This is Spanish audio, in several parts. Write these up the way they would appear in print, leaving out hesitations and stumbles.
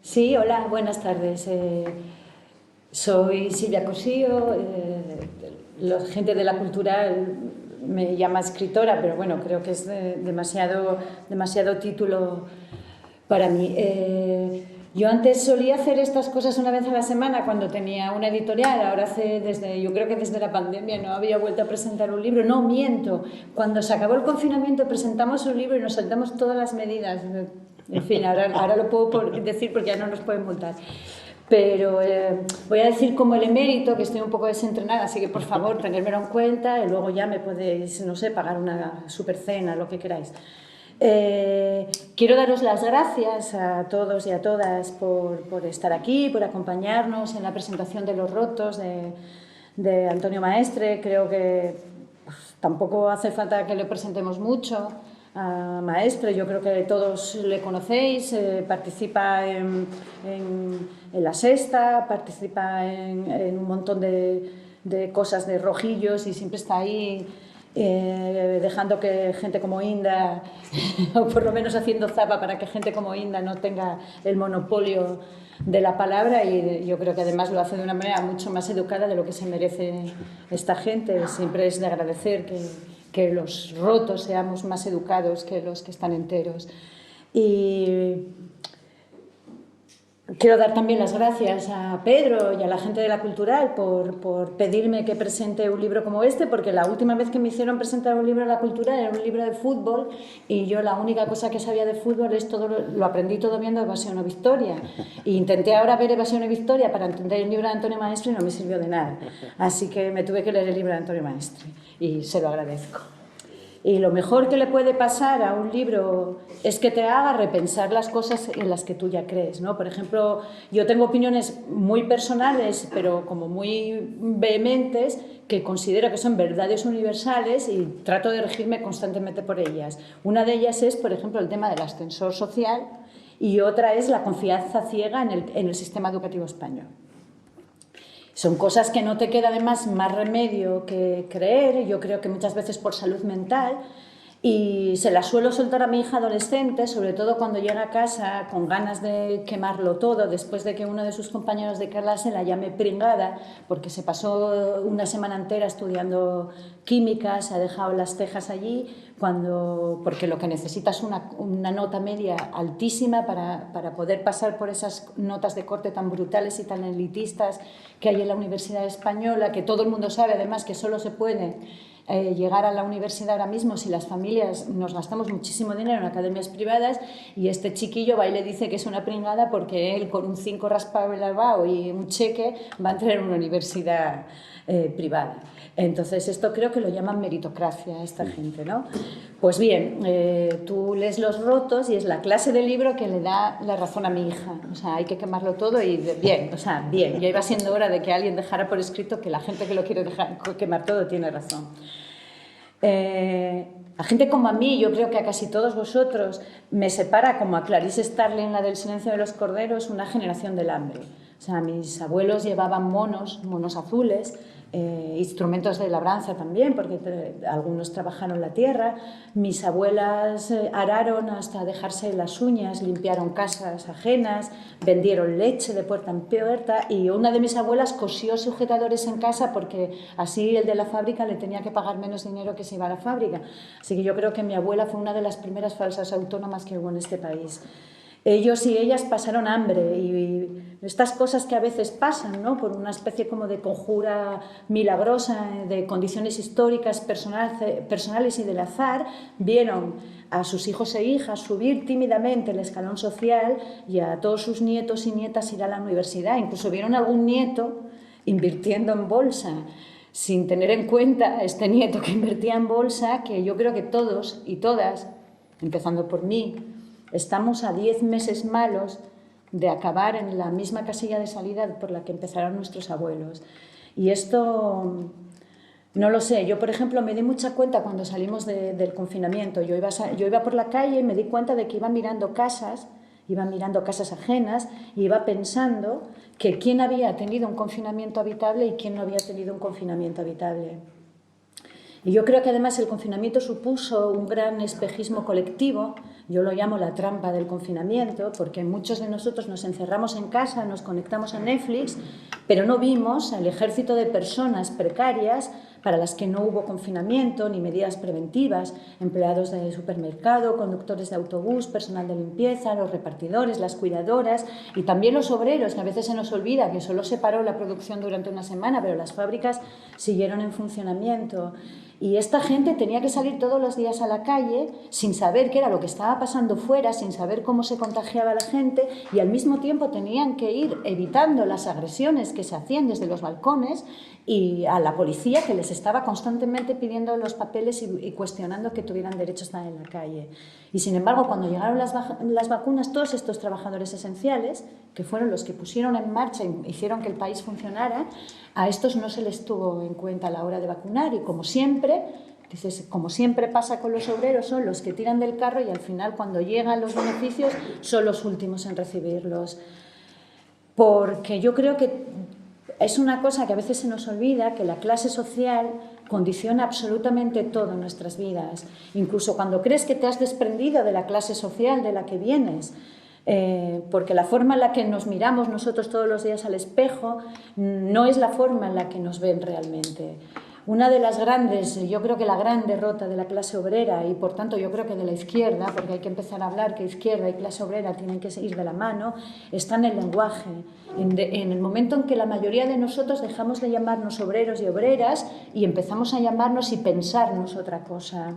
Sí, hola, buenas tardes. Soy Silvia Cosío. La gente de la cultural me llama escritora, pero bueno, creo que es demasiado título para mí. Yo antes solía hacer estas cosas una vez a la semana cuando tenía una editorial. Ahora yo creo que desde la pandemia no había vuelto a presentar un libro. No, miento. Cuando se acabó el confinamiento presentamos un libro y nos saltamos todas las medidas. En fin, ahora lo puedo decir porque ya no nos pueden multar. Pero voy a decir como el emérito, que estoy un poco desentrenada, así que por favor tenérmelo en cuenta y luego ya me podéis, no sé, pagar una super cena, lo que queráis. Quiero daros las gracias a todos y a todas por estar aquí, por acompañarnos en la presentación de Los Rotos de Antonio Maestre. Creo que tampoco hace falta que le presentemos mucho a Maestre. Yo creo que todos le conocéis. Participa en La Sexta, participa en un montón de cosas de rojillos y siempre está ahí dejando que gente como Inda, o por lo menos haciendo zapa para que gente como Inda no tenga el monopolio de la palabra, y yo creo que además lo hace de una manera mucho más educada de lo que se merece esta gente. Siempre es de agradecer que los rotos seamos más educados que los que están enteros. Y quiero dar también las gracias a Pedro y a la gente de la Cultural por pedirme que presente un libro como este, porque la última vez que me hicieron presentar un libro a la Cultural era un libro de fútbol, y yo la única cosa que sabía de fútbol lo aprendí todo viendo Evasión o Victoria. E intenté ahora ver Evasión o Victoria para entender el libro de Antonio Maestre y no me sirvió de nada. Así que me tuve que leer el libro de Antonio Maestre y se lo agradezco. Y lo mejor que le puede pasar a un libro es que te haga repensar las cosas en las que tú ya crees, ¿no? Por ejemplo, yo tengo opiniones muy personales, pero como muy vehementes, que considero que son verdades universales y trato de regirme constantemente por ellas. Una de ellas es, por ejemplo, el tema del ascensor social, y otra es la confianza ciega en el sistema educativo español. Son cosas que no te queda además más remedio que creer. Yo creo que muchas veces por salud mental, y se la suelo soltar a mi hija adolescente, sobre todo cuando llega a casa con ganas de quemarlo todo, después de que uno de sus compañeros de clase la llame pringada, porque se pasó una semana entera estudiando química, se ha dejado las cejas allí, porque lo que necesita es una nota media altísima para poder pasar por esas notas de corte tan brutales y tan elitistas que hay en la Universidad Española, que todo el mundo sabe además que solo se puede llegar a la universidad ahora mismo si las familias nos gastamos muchísimo dinero en academias privadas, y este chiquillo va y le dice que es una pringada porque él, con un 5 raspado en el albao y un cheque, va a entrar en una universidad privada. Entonces esto creo que lo llaman meritocracia a esta gente, ¿no? Pues bien, tú lees Los Rotos y es la clase de libro que le da la razón a mi hija. O sea, hay que quemarlo todo y bien, o sea, bien. Ya iba siendo hora de que alguien dejara por escrito que la gente que lo quiere quemar todo tiene razón. A gente como a mí, yo creo que a casi todos vosotros, me separa, como a Clarice Starling, la del Silencio de los Corderos, una generación del hambre. O sea, mis abuelos llevaban monos azules, instrumentos de labranza también, porque algunos trabajaron la tierra. Mis abuelas araron hasta dejarse las uñas, limpiaron casas ajenas, vendieron leche de puerta en puerta, y una de mis abuelas cosió sujetadores en casa porque así el de la fábrica le tenía que pagar menos dinero que si iba a la fábrica. Así que yo creo que mi abuela fue una de las primeras falsas autónomas que hubo en este país. Ellos y ellas pasaron hambre, y estas cosas que a veces pasan, ¿no?, por una especie como de conjura milagrosa de condiciones históricas personales y del azar, vieron a sus hijos e hijas subir tímidamente el escalón social y a todos sus nietos y nietas ir a la universidad. Incluso vieron a algún nieto invirtiendo en bolsa, sin tener en cuenta este nieto que invertía en bolsa, que yo creo que todos y todas, empezando por mí, estamos a 10 meses malos de acabar en la misma casilla de salida por la que empezaron nuestros abuelos. Y esto, no lo sé, yo por ejemplo me di mucha cuenta cuando salimos del confinamiento. Yo iba por la calle y me di cuenta de que iba mirando casas ajenas, y iba pensando que quién había tenido un confinamiento habitable y quién no había tenido un confinamiento habitable. Y yo creo que además el confinamiento supuso un gran espejismo colectivo. Yo lo llamo la trampa del confinamiento, porque muchos de nosotros nos encerramos en casa, nos conectamos a Netflix, pero no vimos al ejército de personas precarias para las que no hubo confinamiento ni medidas preventivas, empleados de supermercado, conductores de autobús, personal de limpieza, los repartidores, las cuidadoras y también los obreros, que a veces se nos olvida que solo se paró la producción durante una semana, pero las fábricas siguieron en funcionamiento. Y esta gente tenía que salir todos los días a la calle sin saber qué era lo que estaba pasando fuera, sin saber cómo se contagiaba la gente, y al mismo tiempo tenían que ir evitando las agresiones que se hacían desde los balcones y a la policía, que les estaba constantemente pidiendo los papeles y cuestionando que tuvieran derecho a estar en la calle. Y sin embargo, cuando llegaron las vacunas, todos estos trabajadores esenciales, que fueron los que pusieron en marcha y hicieron que el país funcionara, a estos no se les tuvo en cuenta a la hora de vacunar, y como siempre pasa con los obreros, son los que tiran del carro y al final, cuando llegan los beneficios, son los últimos en recibirlos. Porque yo creo que es una cosa que a veces se nos olvida, que la clase social condiciona absolutamente todo en nuestras vidas. Incluso cuando crees que te has desprendido de la clase social de la que vienes, porque la forma en la que nos miramos nosotros todos los días al espejo no es la forma en la que nos ven realmente. Una de las grandes, yo creo que la gran derrota de la clase obrera, y por tanto yo creo que de la izquierda, porque hay que empezar a hablar que izquierda y clase obrera tienen que ir de la mano, está en el lenguaje. En el momento en que la mayoría de nosotros dejamos de llamarnos obreros y obreras y empezamos a llamarnos y pensarnos otra cosa.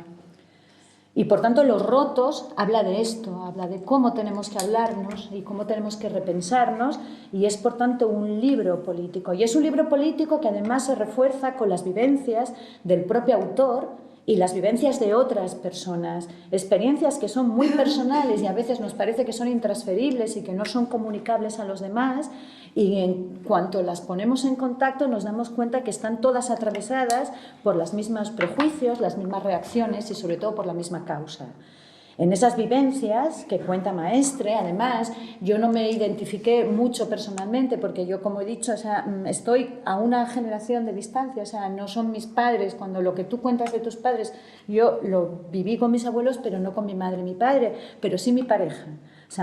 Y por tanto Los rotos habla de esto, habla de cómo tenemos que hablarnos y cómo tenemos que repensarnos, y es por tanto un libro político. Y es un libro político que además se refuerza con las vivencias del propio autor y las vivencias de otras personas, experiencias que son muy personales y a veces nos parece que son intransferibles y que no son comunicables a los demás, y en cuanto las ponemos en contacto nos damos cuenta que están todas atravesadas por los mismos prejuicios, las mismas reacciones y sobre todo por la misma causa. En esas vivencias que cuenta Maestre, además, yo no me identifiqué mucho personalmente porque yo, como he dicho, estoy a una generación de distancia, no son mis padres. Cuando lo que tú cuentas de tus padres, yo lo viví con mis abuelos, pero no con mi madre y mi padre, pero sí mi pareja.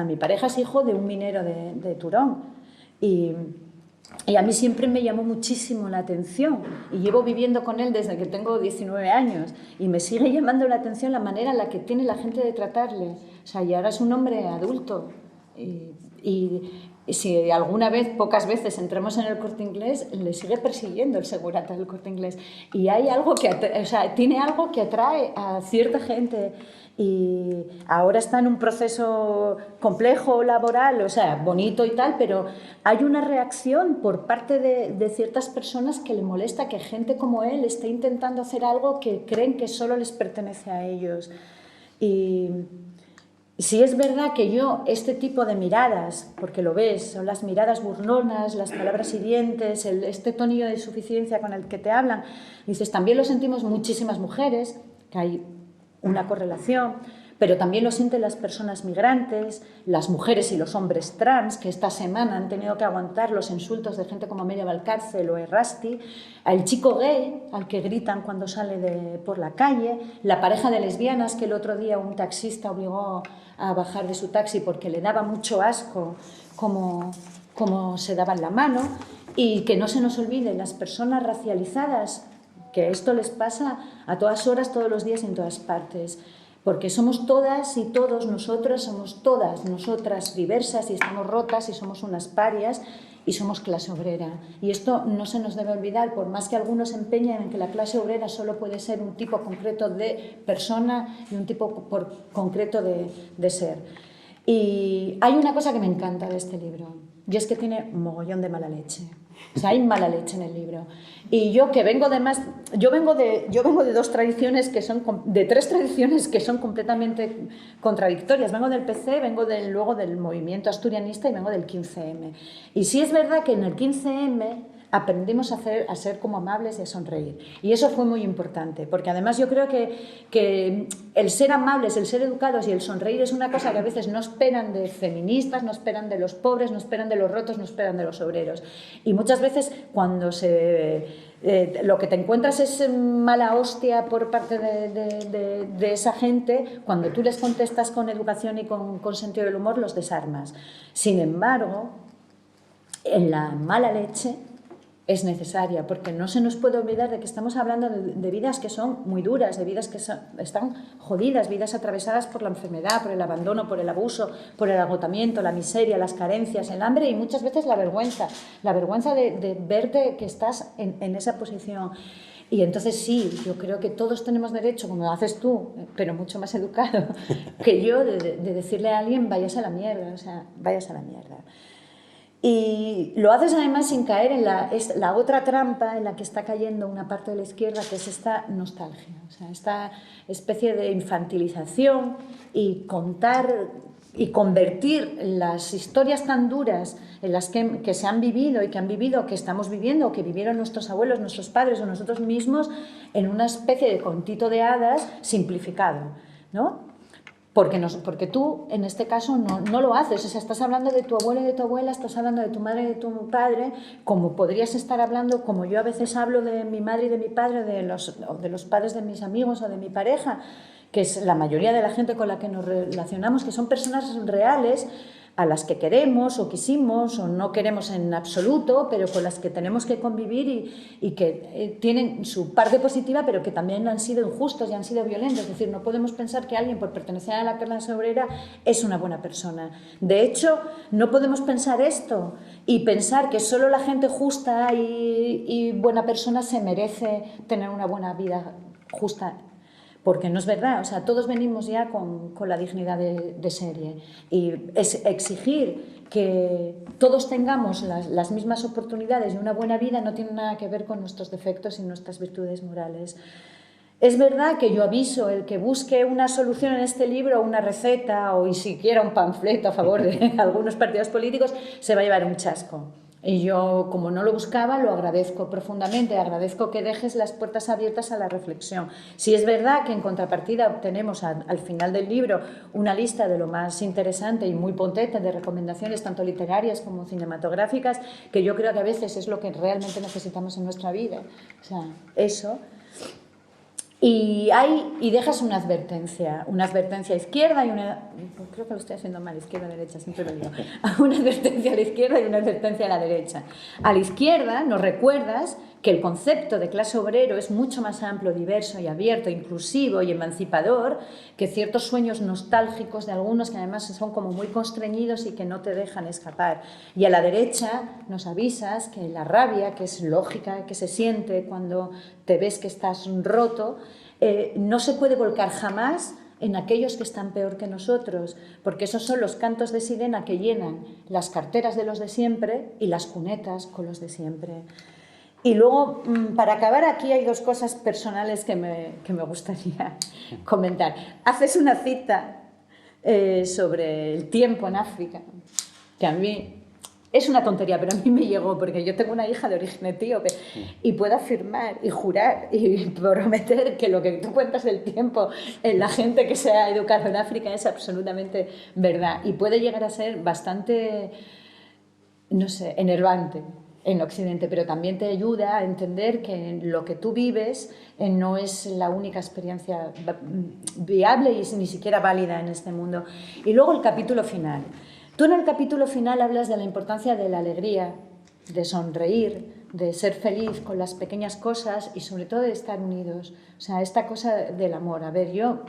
Mi pareja es hijo de un minero de Turón. Y a mí siempre me llamó muchísimo la atención, y llevo viviendo con él desde que tengo 19 años, y me sigue llamando la atención la manera en la que tiene la gente de tratarle. Y ahora es un hombre adulto, y si alguna vez, pocas veces, entramos en el Corte Inglés, le sigue persiguiendo el segurata del Corte Inglés, y hay algo tiene algo que atrae a cierta gente. Y ahora está en un proceso complejo laboral, bonito y tal, pero hay una reacción por parte de ciertas personas que le molesta que gente como él esté intentando hacer algo que creen que solo les pertenece a ellos. Y sí es verdad que yo, este tipo de miradas, porque lo ves, son las miradas burlonas, las palabras hirientes, este tonillo de suficiencia con el que te hablan, dices, también lo sentimos muchísimas mujeres, que hay una correlación, pero también lo sienten las personas migrantes, las mujeres y los hombres trans, que esta semana han tenido que aguantar los insultos de gente como Amelia Valcárcel o Errasti, al chico gay al que gritan cuando sale por la calle, la pareja de lesbianas que el otro día un taxista obligó a bajar de su taxi porque le daba mucho asco cómo se daban la mano, y que no se nos olvide las personas racializadas, que esto les pasa a todas horas, todos los días y en todas partes, porque somos todas y todos nosotras, somos todas nosotras diversas y estamos rotas y somos unas parias y somos clase obrera. Y esto no se nos debe olvidar, por más que algunos se empeñen en que la clase obrera solo puede ser un tipo concreto de persona y un tipo concreto de ser. Y hay una cosa que me encanta de este libro, y es que tiene un mogollón de mala leche. Hay mala leche en el libro. Y yo que vengo de dos tradiciones de tres tradiciones que son completamente contradictorias. Vengo del PC, luego del movimiento asturianista y vengo del 15M. Y sí es verdad que en el 15M aprendimos a ser como amables y a sonreír. Y eso fue muy importante, porque además yo creo que el ser amables, el ser educados y el sonreír es una cosa que a veces no esperan de feministas, no esperan de los pobres, no esperan de los rotos, no esperan de los obreros. Y muchas veces cuando se Lo que te encuentras es mala hostia por parte de esa gente. Cuando tú les contestas con educación y con sentido del humor, los desarmas. Sin embargo, en la mala leche es necesaria, porque no se nos puede olvidar de que estamos hablando de vidas que son muy duras, de vidas que están jodidas, vidas atravesadas por la enfermedad, por el abandono, por el abuso, por el agotamiento, la miseria, las carencias, el hambre y muchas veces la vergüenza de verte que estás en esa posición. Y entonces sí, yo creo que todos tenemos derecho, como lo haces tú, pero mucho más educado que yo, de decirle a alguien, váyase a la mierda, o sea, váyase a la mierda. Y lo haces además sin caer en la otra trampa en la que está cayendo una parte de la izquierda, que es esta nostalgia, o sea, esta especie de infantilización y contar y convertir las historias tan duras en las que se han vivido y que han vivido, que estamos viviendo, o que vivieron nuestros abuelos, nuestros padres o nosotros mismos, en una especie de contito de hadas simplificado, ¿no? Porque tú, en este caso, no lo haces. O sea, estás hablando de tu abuelo y de tu abuela, estás hablando de tu madre y de tu padre, como podrías estar hablando, como yo a veces hablo de mi madre y de mi padre, de los padres de mis amigos o de mi pareja, que es la mayoría de la gente con la que nos relacionamos, que son personas reales, a las que queremos o quisimos o no queremos en absoluto, pero con las que tenemos que convivir y que tienen su parte positiva, pero que también han sido injustos y han sido violentos. Es decir, no podemos pensar que alguien por pertenecer a la clase obrera es una buena persona. De hecho, no podemos pensar esto y pensar que solo la gente justa y buena persona se merece tener una buena vida justa. Porque no es verdad, o sea, todos venimos ya con la dignidad de serie. Y es exigir que todos tengamos las mismas oportunidades y una buena vida no tiene nada que ver con nuestros defectos y nuestras virtudes morales. Es verdad que yo aviso, el que busque una solución en este libro, una receta o ni siquiera un panfleto a favor de algunos partidos políticos, se va a llevar un chasco. Y yo, como no lo buscaba, lo agradezco profundamente, agradezco que dejes las puertas abiertas a la reflexión. Si es verdad que en contrapartida obtenemos al final del libro una lista de lo más interesante y muy potente de recomendaciones, tanto literarias como cinematográficas, que yo creo que a veces es lo que realmente necesitamos en nuestra vida. O sea, eso. Y dejas una advertencia izquierda y una... Creo que lo estoy haciendo mal, izquierda, derecha, siempre lo digo. Una advertencia a la izquierda y una advertencia a la derecha. A la izquierda nos recuerdas que el concepto de clase obrero es mucho más amplio, diverso y abierto, inclusivo y emancipador que ciertos sueños nostálgicos de algunos que además son como muy constreñidos y que no te dejan escapar. Y a la derecha nos avisas que la rabia, que es lógica, que se siente cuando te ves que estás roto, no se puede volcar jamás en aquellos que están peor que nosotros, porque esos son los cantos de sirena que llenan las carteras de los de siempre y las cunetas con los de siempre. Y luego, para acabar, aquí hay dos cosas personales que me gustaría comentar. Haces una cita sobre el tiempo en África, que a mí es una tontería, pero a mí me llegó, porque yo tengo una hija de origen etíope y puedo afirmar y jurar y prometer que lo que tú cuentas del tiempo en la gente que se ha educado en África es absolutamente verdad y puede llegar a ser bastante, no sé, enervante en Occidente, pero también te ayuda a entender que lo que tú vives no es la única experiencia viable y ni siquiera válida en este mundo. Y luego el capítulo final. Tú en el capítulo final hablas de la importancia de la alegría, de sonreír, de ser feliz con las pequeñas cosas y sobre todo de estar unidos. O sea, esta cosa del amor. A ver, yo...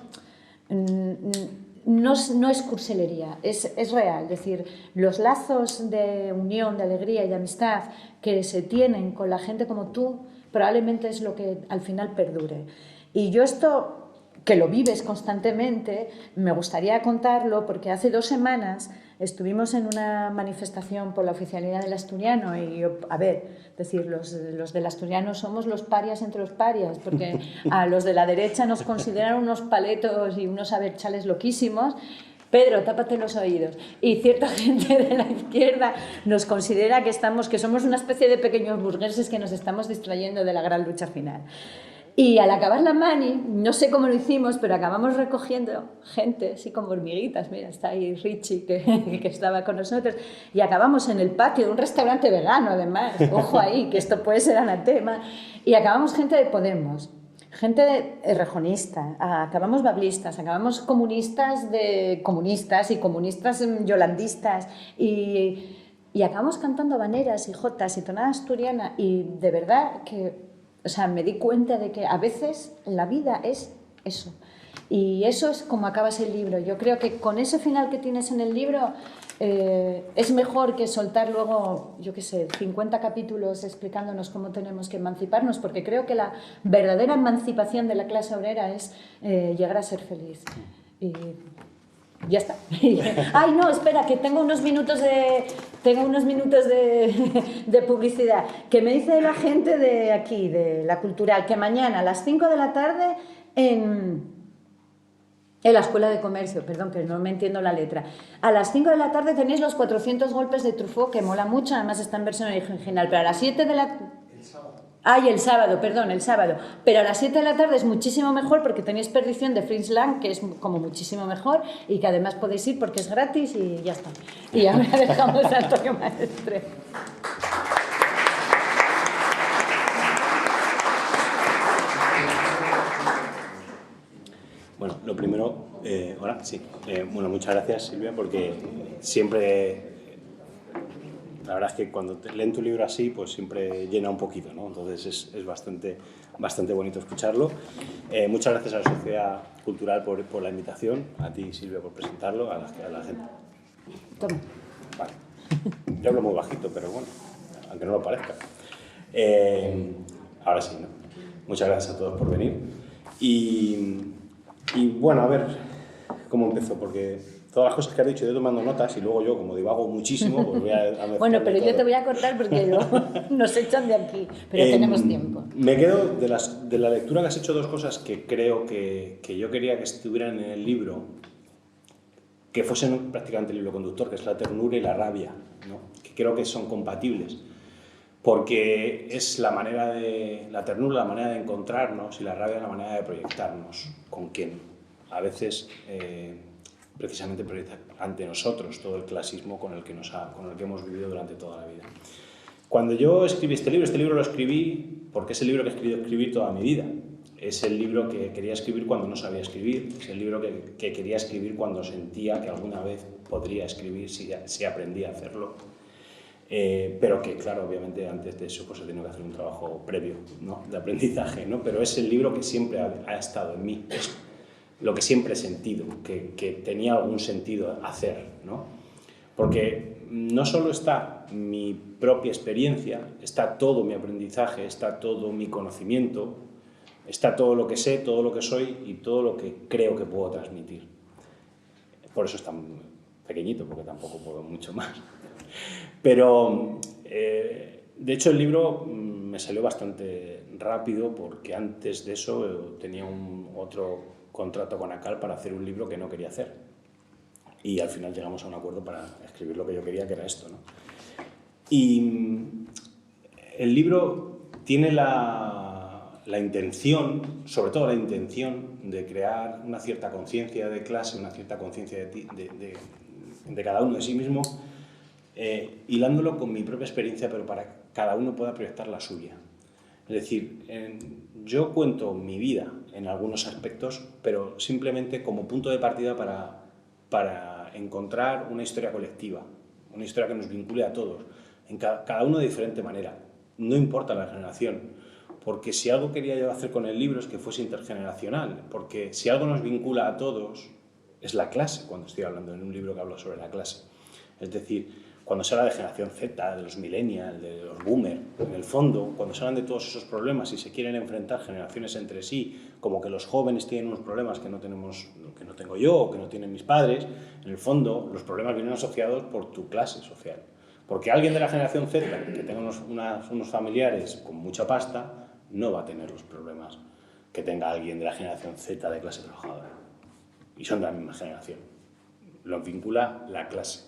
No es cursilería, es real. Es decir, los lazos de unión, de alegría y de amistad que se tienen con la gente como tú probablemente es lo que al final perdure. Y yo esto, que lo vives constantemente, me gustaría contarlo porque hace 2 semanas estuvimos en una manifestación por la oficialidad del asturiano y yo, a ver, decir, los del asturiano somos los parias entre los parias, porque a los de la derecha nos consideran unos paletos y unos abertzales loquísimos. Pedro, tápate los oídos. Y cierta gente de la izquierda nos considera que somos una especie de pequeños burgueses que nos estamos distrayendo de la gran lucha final. Y al acabar la mani, no sé cómo lo hicimos, pero acabamos recogiendo gente, así como hormiguitas. Mira, está ahí Richie, que estaba con nosotros. Y acabamos en el patio de un restaurante vegano, además. Ojo ahí, que esto puede ser anatema. Y acabamos gente de Podemos, gente rejonista, acabamos bablistas, acabamos comunistas y comunistas yolandistas. Y acabamos cantando habaneras y jotas y tonada asturiana. Y de verdad que... O sea, me di cuenta de que a veces la vida es eso. Y eso es como acabas el libro. Yo creo que con ese final que tienes en el libro es mejor que soltar luego, yo qué sé, 50 capítulos explicándonos cómo tenemos que emanciparnos, porque creo que la verdadera emancipación de la clase obrera es llegar a ser feliz. Y ya está. Ay, no, espera, que tengo unos minutos de publicidad. Que me dice la gente de aquí, de la Cultural, que mañana a las 5 de la tarde en la Escuela de Comercio, perdón, que no me entiendo la letra. A las 5 de la tarde tenéis los 400 golpes de Truffaut, que mola mucho, además está en versión original, pero a las 7 de la... y el sábado, perdón, el sábado. Pero a las 7 de la tarde es muchísimo mejor porque tenéis Perdición de Fritz Lang, que es como muchísimo mejor y que además podéis ir porque es gratis y ya está. Y ahora dejamos a Antonio Maestre. Bueno, lo primero, hola, sí. Bueno, muchas gracias, Silvia, porque siempre... La verdad es que cuando leen tu libro así, pues siempre llena un poquito, ¿no? Entonces es bastante bonito escucharlo. Muchas gracias a la Sociedad Cultural por la invitación, a ti, Silvia, por presentarlo, a la gente. Toma. Vale. Yo hablo muy bajito, pero bueno, aunque no lo parezca. Ahora sí, ¿no? Muchas gracias a todos por venir. Y bueno, a ver cómo empezó, porque... Todas las cosas que has dicho, yo tomando notas y luego yo, como divago muchísimo, pues voy a bueno, pero yo te voy a cortar porque nos echan de aquí, pero tenemos tiempo. Me quedo de la lectura que has hecho dos cosas que creo que yo quería que estuvieran en el libro, que fuesen prácticamente el libro conductor, que es la ternura y la rabia, ¿no? Que creo que son compatibles, porque es la ternura la manera de encontrarnos y la rabia la manera de proyectarnos con quien a veces... precisamente proyecta ante nosotros todo el clasismo con el que hemos vivido durante toda la vida. Cuando yo escribí este libro lo escribí porque es el libro que he querido escribir toda mi vida. Es el libro que quería escribir cuando no sabía escribir, es el libro que quería escribir cuando sentía que alguna vez podría escribir si aprendía a hacerlo. Pero que, claro, obviamente antes de eso pues he tenido que hacer un trabajo previo, ¿no? De aprendizaje, ¿no? Pero es el libro que siempre ha estado en mí. Lo que siempre he sentido, que tenía algún sentido hacer, ¿no? Porque no solo está mi propia experiencia, está todo mi aprendizaje, está todo mi conocimiento, está todo lo que sé, todo lo que soy y todo lo que creo que puedo transmitir. Por eso es tan pequeñito, porque tampoco puedo mucho más. Pero, de hecho, el libro me salió bastante rápido porque antes de eso tenía otro contrato con ACAL para hacer un libro que no quería hacer. Y al final llegamos a un acuerdo para escribir lo que yo quería, que era esto, ¿no? Y el libro tiene la intención, sobre todo la intención, de crear una cierta conciencia de clase, una cierta conciencia de cada uno de sí mismo, hilándolo con mi propia experiencia, pero para que cada uno pueda proyectar la suya. Es decir, yo cuento mi vida en algunos aspectos, pero simplemente como punto de partida para encontrar una historia colectiva, una historia que nos vincule a todos, en cada uno de diferente manera. No importa la generación, porque si algo quería yo hacer con el libro es que fuese intergeneracional, porque si algo nos vincula a todos es la clase, cuando estoy hablando en un libro que habla sobre la clase. Es decir, cuando se habla de generación Z, de los millennials, de los boomers, en el fondo, cuando se hablan de todos esos problemas y se quieren enfrentar generaciones entre sí, como que los jóvenes tienen unos problemas que no tengo yo o que no tienen mis padres, en el fondo los problemas vienen asociados por tu clase social. Porque alguien de la generación Z, que tenga unos familiares con mucha pasta, no va a tener los problemas que tenga alguien de la generación Z de clase trabajadora. Y son de la misma generación. Los vincula la clase.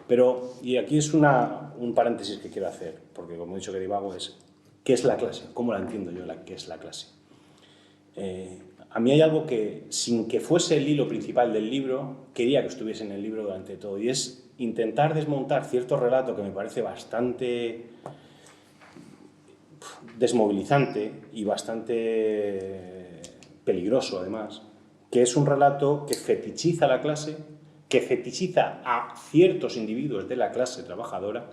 Pero, y aquí es un paréntesis que quiero hacer, porque como he dicho que divago es, ¿qué es la clase? ¿Cómo la entiendo yo, qué es la clase? a mí hay algo que, sin que fuese el hilo principal del libro, quería que estuviese en el libro durante todo, y es intentar desmontar cierto relato que me parece bastante desmovilizante y bastante peligroso, además, que es un relato que fetichiza la clase, que fetichiza a ciertos individuos de la clase trabajadora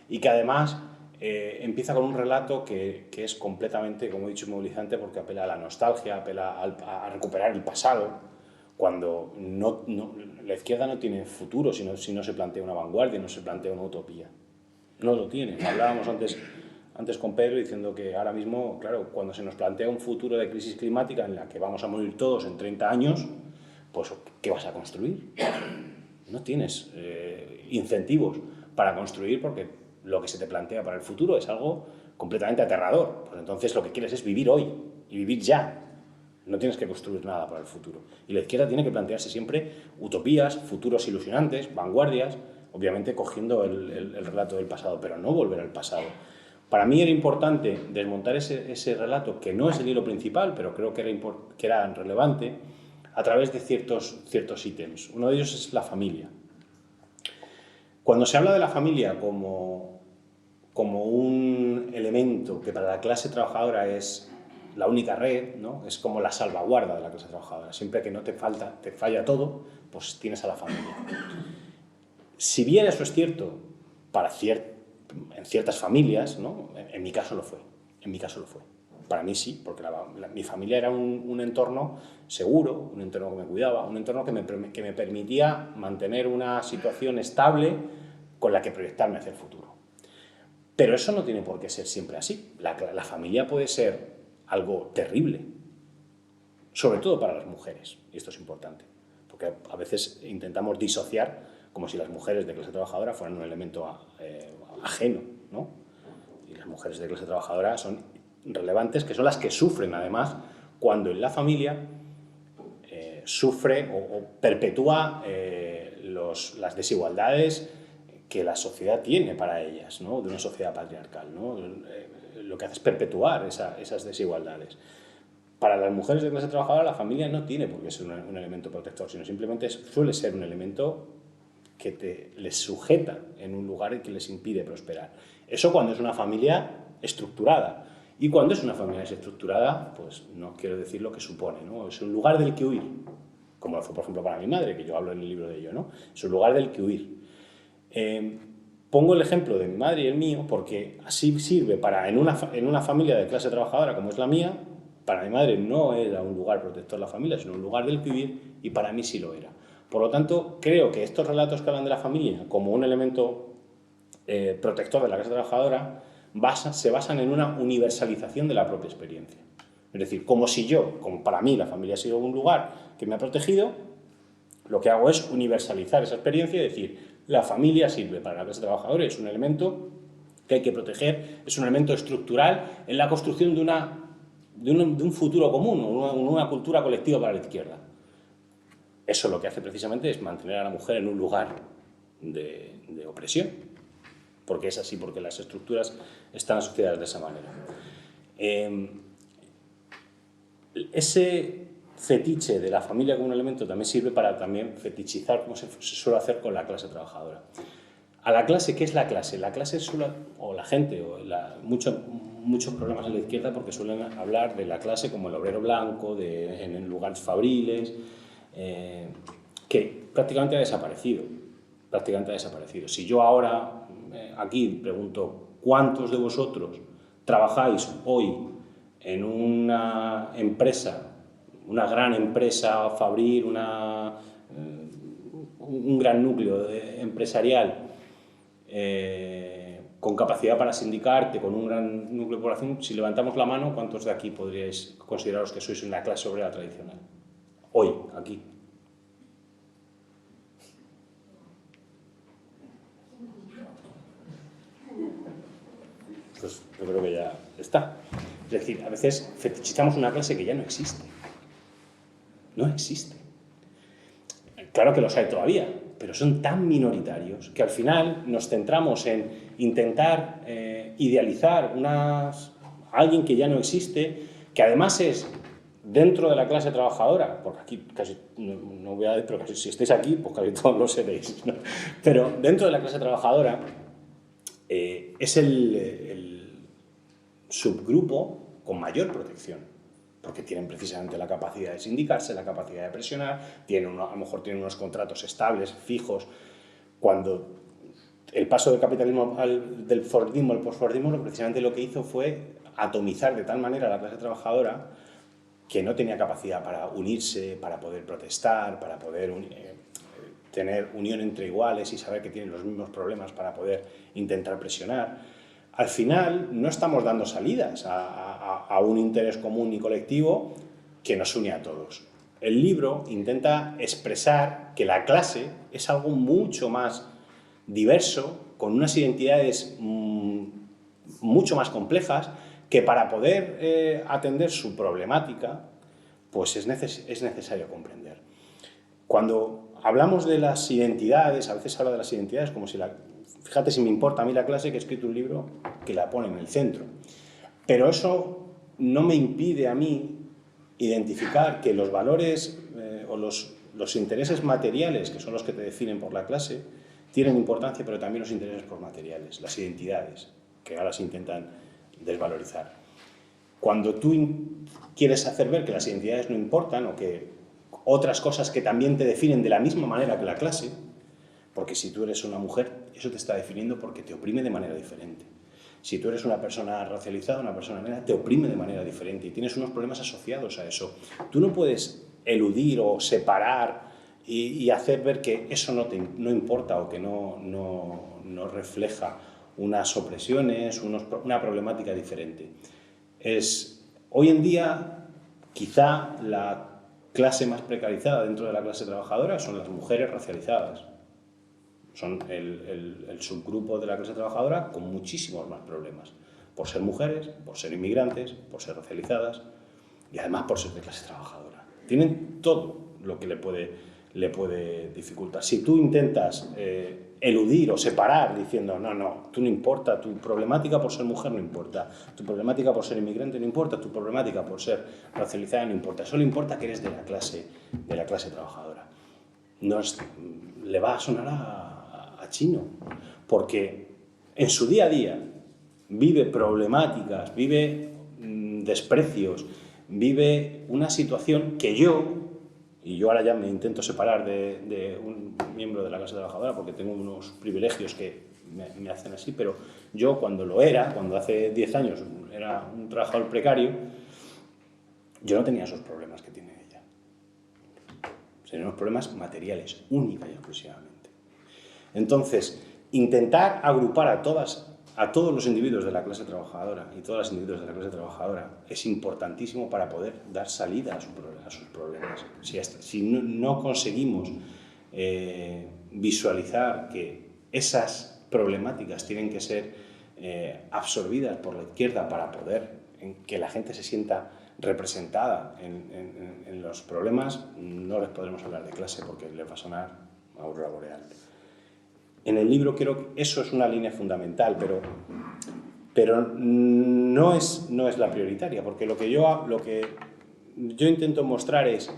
y que además empieza con un relato que es completamente, como he dicho, movilizante, porque apela a la nostalgia, apela a recuperar el pasado, cuando la izquierda no tiene futuro si no se plantea una vanguardia, no se plantea una utopía. No lo tiene. Hablábamos antes con Pedro diciendo que ahora mismo, claro, cuando se nos plantea un futuro de crisis climática en la que vamos a morir todos en 30 años, pues ¿qué vas a construir? No tienes incentivos para construir, porque lo que se te plantea para el futuro es algo completamente aterrador. Pues entonces lo que quieres es vivir hoy y vivir ya. No tienes que construir nada para el futuro. Y la izquierda tiene que plantearse siempre utopías, futuros ilusionantes, vanguardias, obviamente cogiendo el relato del pasado, pero no volver al pasado. Para mí era importante desmontar ese relato, que no es el hilo principal, pero creo que era relevante, a través de ciertos ítems. Uno de ellos es la familia. Cuando se habla de la familia como un elemento que para la clase trabajadora es la única red, ¿no? Es como la salvaguarda de la clase trabajadora. Siempre que no te falla todo, pues tienes a la familia. Si bien eso es cierto en ciertas familias, ¿no? En mi caso lo fue. Para mí sí, porque mi familia era un entorno seguro, un entorno que me cuidaba, un entorno que me permitía mantener una situación estable con la que proyectarme hacia el futuro. Pero eso no tiene por qué ser siempre así. La familia puede ser algo terrible, sobre todo para las mujeres, y esto es importante, porque a veces intentamos disociar como si las mujeres de clase trabajadora fueran un elemento ajeno, ¿no? Y las mujeres de clase trabajadora son relevantes, que son las que sufren, además, cuando en la familia sufre o perpetúa las desigualdades que la sociedad tiene para ellas, ¿no? De una sociedad patriarcal, ¿no? Lo que hace es perpetuar esas desigualdades. Para las mujeres de clase trabajadora, la familia no tiene por qué ser un elemento protector, sino simplemente suele ser un elemento que les sujeta en un lugar y que les impide prosperar. Eso cuando es una familia estructurada. Y cuando es una familia desestructurada, pues no quiero decir lo que supone, ¿no? Es un lugar del que huir, como lo fue, por ejemplo, para mi madre, que yo hablo en el libro de ello, ¿no? Es un lugar del que huir. Pongo el ejemplo de mi madre y el mío porque así sirve para, en una familia de clase trabajadora como es la mía, para mi madre no era un lugar protector la familia, sino un lugar del que huir, y para mí sí lo era. Por lo tanto, creo que estos relatos que hablan de la familia como un elemento protector de la clase trabajadora se basan en una universalización de la propia experiencia. Es decir, como para mí la familia ha sido un lugar que me ha protegido, lo que hago es universalizar esa experiencia y decir, la familia sirve para la clase trabajadora, es un elemento que hay que proteger, es un elemento estructural en la construcción de un futuro común, una cultura colectiva para la izquierda. Eso lo que hace precisamente es mantener a la mujer en un lugar de opresión, porque es así, porque las estructuras están asociadas de esa manera. Ese fetiche de la familia como un elemento también sirve para fetichizar, como se suele hacer con la clase trabajadora. A la clase, ¿qué es la clase? La clase o la gente, muchos problemas en la izquierda porque suelen hablar de la clase como el obrero blanco, en lugares fabriles, que prácticamente ha desaparecido. Si yo ahora aquí pregunto ¿cuántos de vosotros trabajáis hoy en una empresa, una gran empresa fabril, un gran núcleo empresarial con capacidad para sindicarte, con un gran núcleo de población? Si levantamos la mano, ¿cuántos de aquí podríais consideraros que sois una clase obrera tradicional? Hoy, aquí. Pues yo creo que ya está. Es decir, a veces fetichizamos una clase que ya no existe. No existe. Claro que los hay todavía, pero son tan minoritarios que al final nos centramos en intentar idealizar a alguien que ya no existe, que además es dentro de la clase trabajadora, porque aquí casi, no voy a decir, pero casi, si estáis aquí, pues casi todos lo seréis, ¿no? Pero dentro de la clase trabajadora es el subgrupo con mayor protección, porque tienen precisamente la capacidad de sindicarse, la capacidad de presionar, a lo mejor tienen unos contratos estables, fijos. Cuando el paso del capitalismo del Fordismo al postfordismo, precisamente lo que hizo fue atomizar de tal manera a la clase trabajadora que no tenía capacidad para unirse, para poder protestar, para poder tener unión entre iguales y saber que tienen los mismos problemas para poder intentar presionar. Al final no estamos dando salidas a un interés común y colectivo que nos une a todos. El libro intenta expresar que la clase es algo mucho más diverso, con unas identidades mucho más complejas, que para poder atender su problemática, pues es necesario comprender. Cuando hablamos de las identidades, a veces se habla de las identidades como si fíjate si me importa a mí la clase que he escrito un libro que la pone en el centro. Pero eso no me impide a mí identificar que los valores o los intereses materiales, que son los que te definen por la clase, tienen importancia, pero también los intereses por materiales, las identidades, que ahora se intentan desvalorizar. Cuando tú quieres hacer ver que las identidades no importan o que otras cosas que también te definen de la misma manera que la clase, porque si tú eres una mujer, eso te está definiendo porque te oprime de manera diferente. Si tú eres una persona racializada, una persona negra, te oprime de manera diferente y tienes unos problemas asociados a eso. Tú no puedes eludir o separar y hacer ver que eso no importa o que no refleja unas opresiones, una problemática diferente. Hoy en día, quizá la clase más precarizada dentro de la clase trabajadora son las mujeres racializadas. Son el subgrupo de la clase trabajadora con muchísimos más problemas, por ser mujeres, por ser inmigrantes, por ser racializadas y además por ser de clase trabajadora. Tienen todo lo que le puede dificultar. Si tú intentas eludir o separar diciendo no, tú no importa, tu problemática por ser mujer no importa, tu problemática por ser inmigrante no importa, tu problemática por ser racializada no importa, solo importa que eres de la clase trabajadora. Le va a sonar a chino, porque en su día a día vive problemáticas, vive desprecios, vive una situación que yo ahora ya me intento separar de un miembro de la clase trabajadora porque tengo unos privilegios que me hacen así, pero yo cuando hace 10 años era un trabajador precario, yo no tenía esos problemas que tiene ella. Serían unos problemas materiales, única y exclusivamente. Entonces, intentar agrupar a todos los individuos de la clase trabajadora y todas las individuos de la clase trabajadora es importantísimo para poder dar salida a sus problemas. Si no conseguimos visualizar que esas problemáticas tienen que ser absorbidas por la izquierda para poder que la gente se sienta representada en los problemas, no les podremos hablar de clase porque les va a sonar a aurora boreal. En el libro creo que eso es una línea fundamental, pero no es la prioritaria, porque lo que yo intento mostrar es,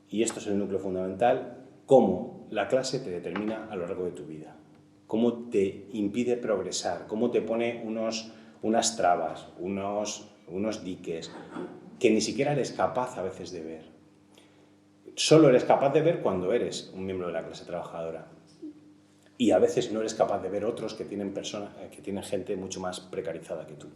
y esto es el núcleo fundamental, cómo la clase te determina a lo largo de tu vida, cómo te impide progresar, cómo te pone unas trabas, unos diques, que ni siquiera eres capaz a veces de ver. Solo eres capaz de ver cuando eres un miembro de la clase trabajadora. Y a veces no eres capaz de ver otros que tienen gente mucho más precarizada que tú.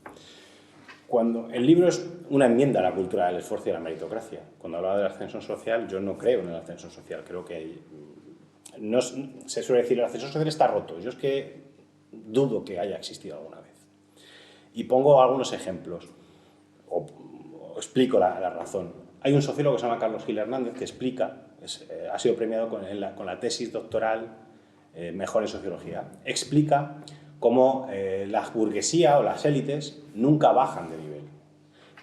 Cuando el libro es una enmienda a la cultura del esfuerzo y a la meritocracia. Cuando hablaba del ascenso social, yo no creo en el ascenso social. Creo que se suele decir el ascenso social está roto. Yo es que dudo que haya existido alguna vez. Y pongo algunos ejemplos o explico la razón. Hay un sociólogo que se llama Carlos Gil Hernández que explica, ha sido premiado con la tesis doctoral mejor en sociología, explica cómo la burguesía o las élites nunca bajan de nivel.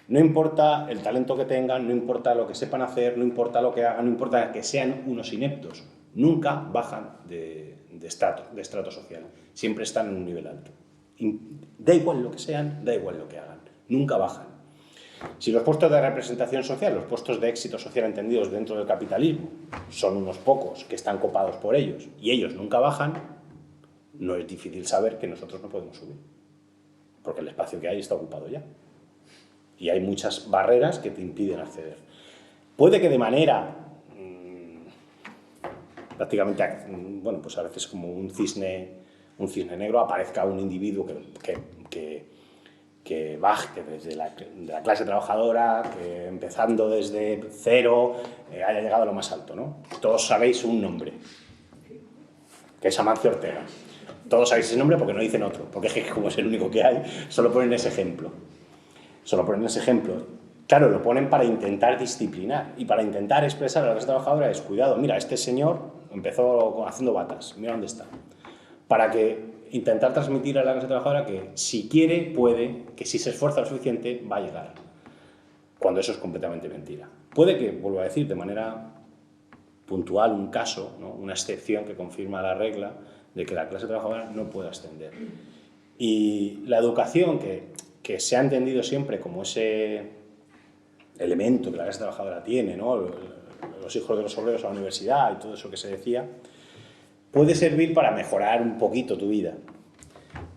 No importa el talento que tengan, no importa lo que sepan hacer, no importa lo que hagan, no importa que sean unos ineptos, nunca bajan de estrato social. Siempre están en un nivel alto. Da igual lo que sean, da igual lo que hagan, nunca bajan. Si los puestos de representación social, los puestos de éxito social entendidos dentro del capitalismo, son unos pocos que están copados por ellos y ellos nunca bajan, no es difícil saber que nosotros no podemos subir, porque el espacio que hay está ocupado ya. Y hay muchas barreras que te impiden acceder. Puede que de manera prácticamente, bueno, pues a veces como un cisne negro aparezca un individuo que baje desde la clase trabajadora, que empezando desde cero haya llegado a lo más alto, ¿no? Todos sabéis un nombre, que es Amancio Ortega. Todos sabéis ese nombre porque no dicen otro, porque es que como es el único que hay, solo ponen ese ejemplo. Solo ponen ese ejemplo. Claro, lo ponen para intentar disciplinar y para intentar expresar a la clase trabajadora es, cuidado, mira, este señor empezó haciendo batas, mira dónde está. Para que intentar transmitir a la clase trabajadora que si quiere, puede, que si se esfuerza lo suficiente, va a llegar. Cuando eso es completamente mentira. Puede que, vuelvo a decir, de manera puntual, un caso, ¿no? Una excepción que confirma la regla de que la clase trabajadora no puede ascender. Y la educación, que se ha entendido siempre como ese elemento que la clase trabajadora tiene, ¿no? Los hijos de los obreros a la universidad y todo eso que se decía, puede servir para mejorar un poquito tu vida.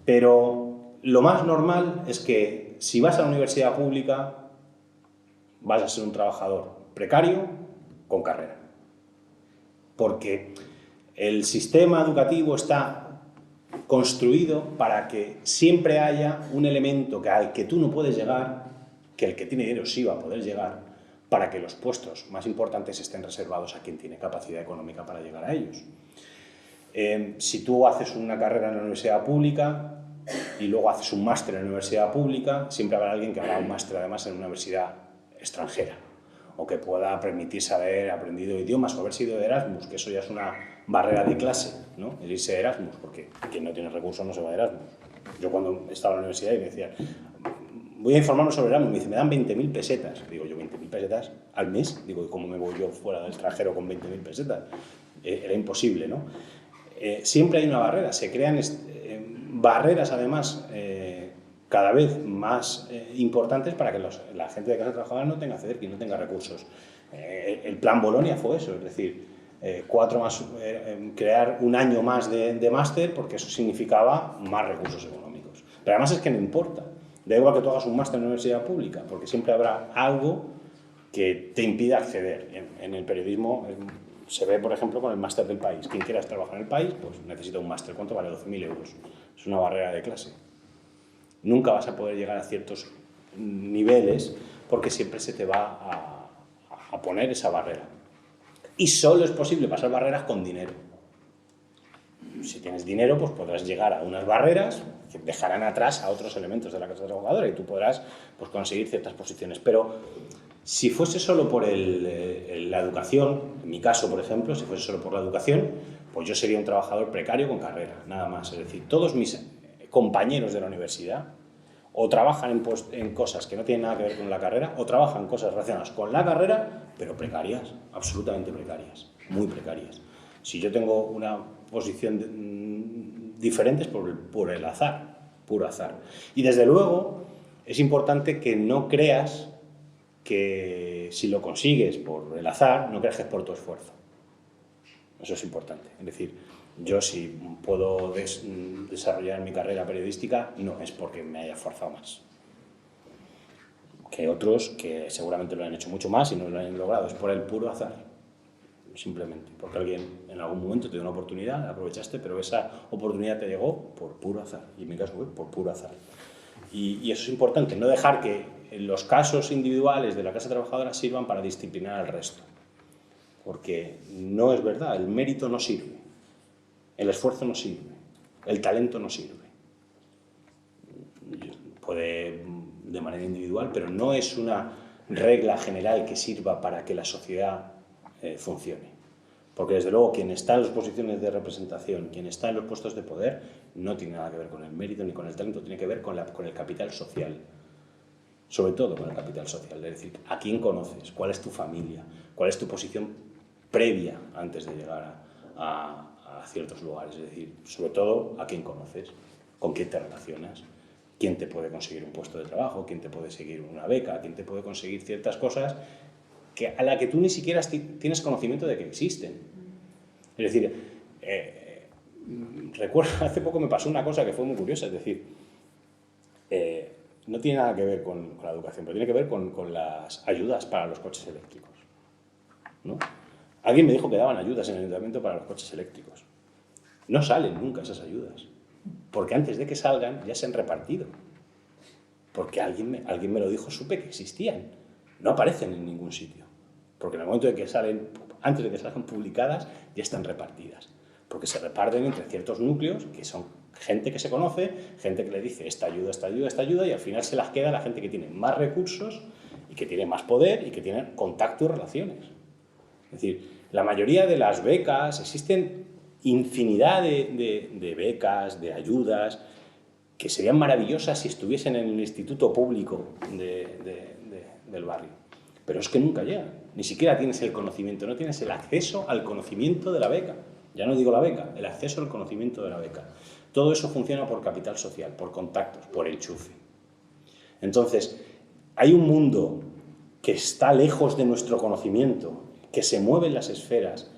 Pero lo más normal es que si vas a la universidad pública vas a ser un trabajador precario con carrera. Porque el sistema educativo está construido para que siempre haya un elemento al que tú no puedes llegar, que el que tiene dinero sí va a poder llegar, para que los puestos más importantes estén reservados a quien tiene capacidad económica para llegar a ellos. Si tú haces una carrera en la universidad pública y luego haces un máster en la universidad pública, siempre habrá alguien que haga un máster además en una universidad extranjera o que pueda permitirse haber aprendido idiomas o haber sido de Erasmus, que eso ya es una barrera de clase, ¿no? El irse de Erasmus, porque quien no tiene recursos no se va de Erasmus. Yo cuando estaba en la universidad y me decían, voy a informarme sobre Erasmus, me dice, me dan 20.000 pesetas. Digo, yo 20.000 pesetas al mes, digo, ¿y cómo me voy yo fuera del extranjero con 20.000 pesetas? Era imposible, ¿no? Siempre hay una barrera, se crean barreras además cada vez más importantes para que la gente de clase trabajadora no tenga acceder, que no tenga recursos. El plan Bolonia fue eso, es decir, crear un año más de máster porque eso significaba más recursos económicos. Pero además es que no importa, da igual que tú hagas un máster en la universidad pública, porque siempre habrá algo que te impida acceder. En el periodismo se ve, por ejemplo, con el máster del país. Quien quiera trabajar en el país, pues necesita un máster. ¿Cuánto vale? 12.000 euros. Es una barrera de clase. Nunca vas a poder llegar a ciertos niveles porque siempre se te va a poner esa barrera. Y solo es posible pasar barreras con dinero. Si tienes dinero, pues podrás llegar a unas barreras que dejarán atrás a otros elementos de la clase trabajadora y tú podrás pues, conseguir ciertas posiciones. Pero si fuese solo por la educación, en mi caso, por ejemplo, si fuese solo por la educación, pues yo sería un trabajador precario con carrera, nada más. Es decir, todos mis compañeros de la universidad o trabajan en cosas que no tienen nada que ver con la carrera o trabajan en cosas relacionadas con la carrera, pero precarias, absolutamente precarias, muy precarias. Si yo tengo una posición diferente es por el azar, puro azar. Y desde luego es importante que no creas que si lo consigues por el azar, no creas que es por tu esfuerzo. Eso es importante. Es decir, yo si puedo desarrollar mi carrera periodística, no es porque me haya esforzado más que otros que seguramente lo han hecho mucho más y no lo han logrado. Es por el puro azar, simplemente. Porque alguien en algún momento te dio una oportunidad, la aprovechaste, pero esa oportunidad te llegó por puro azar. Y en mi caso fue por puro azar. Y eso es importante, no dejar que los casos individuales de la clase trabajadora sirvan para disciplinar al resto. Porque no es verdad, el mérito no sirve, el esfuerzo no sirve, el talento no sirve. Puede de manera individual, pero no es una regla general que sirva para que la sociedad funcione. Porque desde luego quien está en las posiciones de representación, quien está en los puestos de poder, no tiene nada que ver con el mérito ni con el talento, tiene que ver con el capital social. Sobre todo con el capital social, es decir, a quién conoces, cuál es tu familia, cuál es tu posición previa antes de llegar a ciertos lugares, es decir, sobre todo a quién conoces, con quién te relacionas quién te puede conseguir un puesto de trabajo, quién te puede conseguir una beca, quién te puede conseguir ciertas cosas a la que tú ni siquiera tienes conocimiento de que existen. Es decir, recuerdo, hace poco me pasó una cosa que fue muy curiosa, es decir, no tiene nada que ver con la educación, pero tiene que ver con las ayudas para los coches eléctricos, ¿no? Alguien me dijo que daban ayudas en el ayuntamiento para los coches eléctricos. No salen nunca esas ayudas, porque antes de que salgan ya se han repartido. Porque alguien me lo dijo, supe que existían. No aparecen en ningún sitio, porque en el momento de que salen, antes de que salgan publicadas, ya están repartidas. Porque se reparten entre ciertos núcleos, que son gente que se conoce, gente que le dice esta ayuda, esta ayuda, esta ayuda, y al final se las queda la gente que tiene más recursos y que tiene más poder y que tiene contacto y relaciones. Es decir, la mayoría de las becas, existen infinidad de becas, de ayudas, que serían maravillosas si estuviesen en el instituto público del barrio. Pero es que nunca llegan. Ni siquiera tienes el conocimiento, no tienes el acceso al conocimiento de la beca. Ya no digo la beca, el acceso al conocimiento de la beca. Todo eso funciona por capital social, por contactos, por enchufe. Entonces, hay un mundo que está lejos de nuestro conocimiento, que se mueve en las esferas,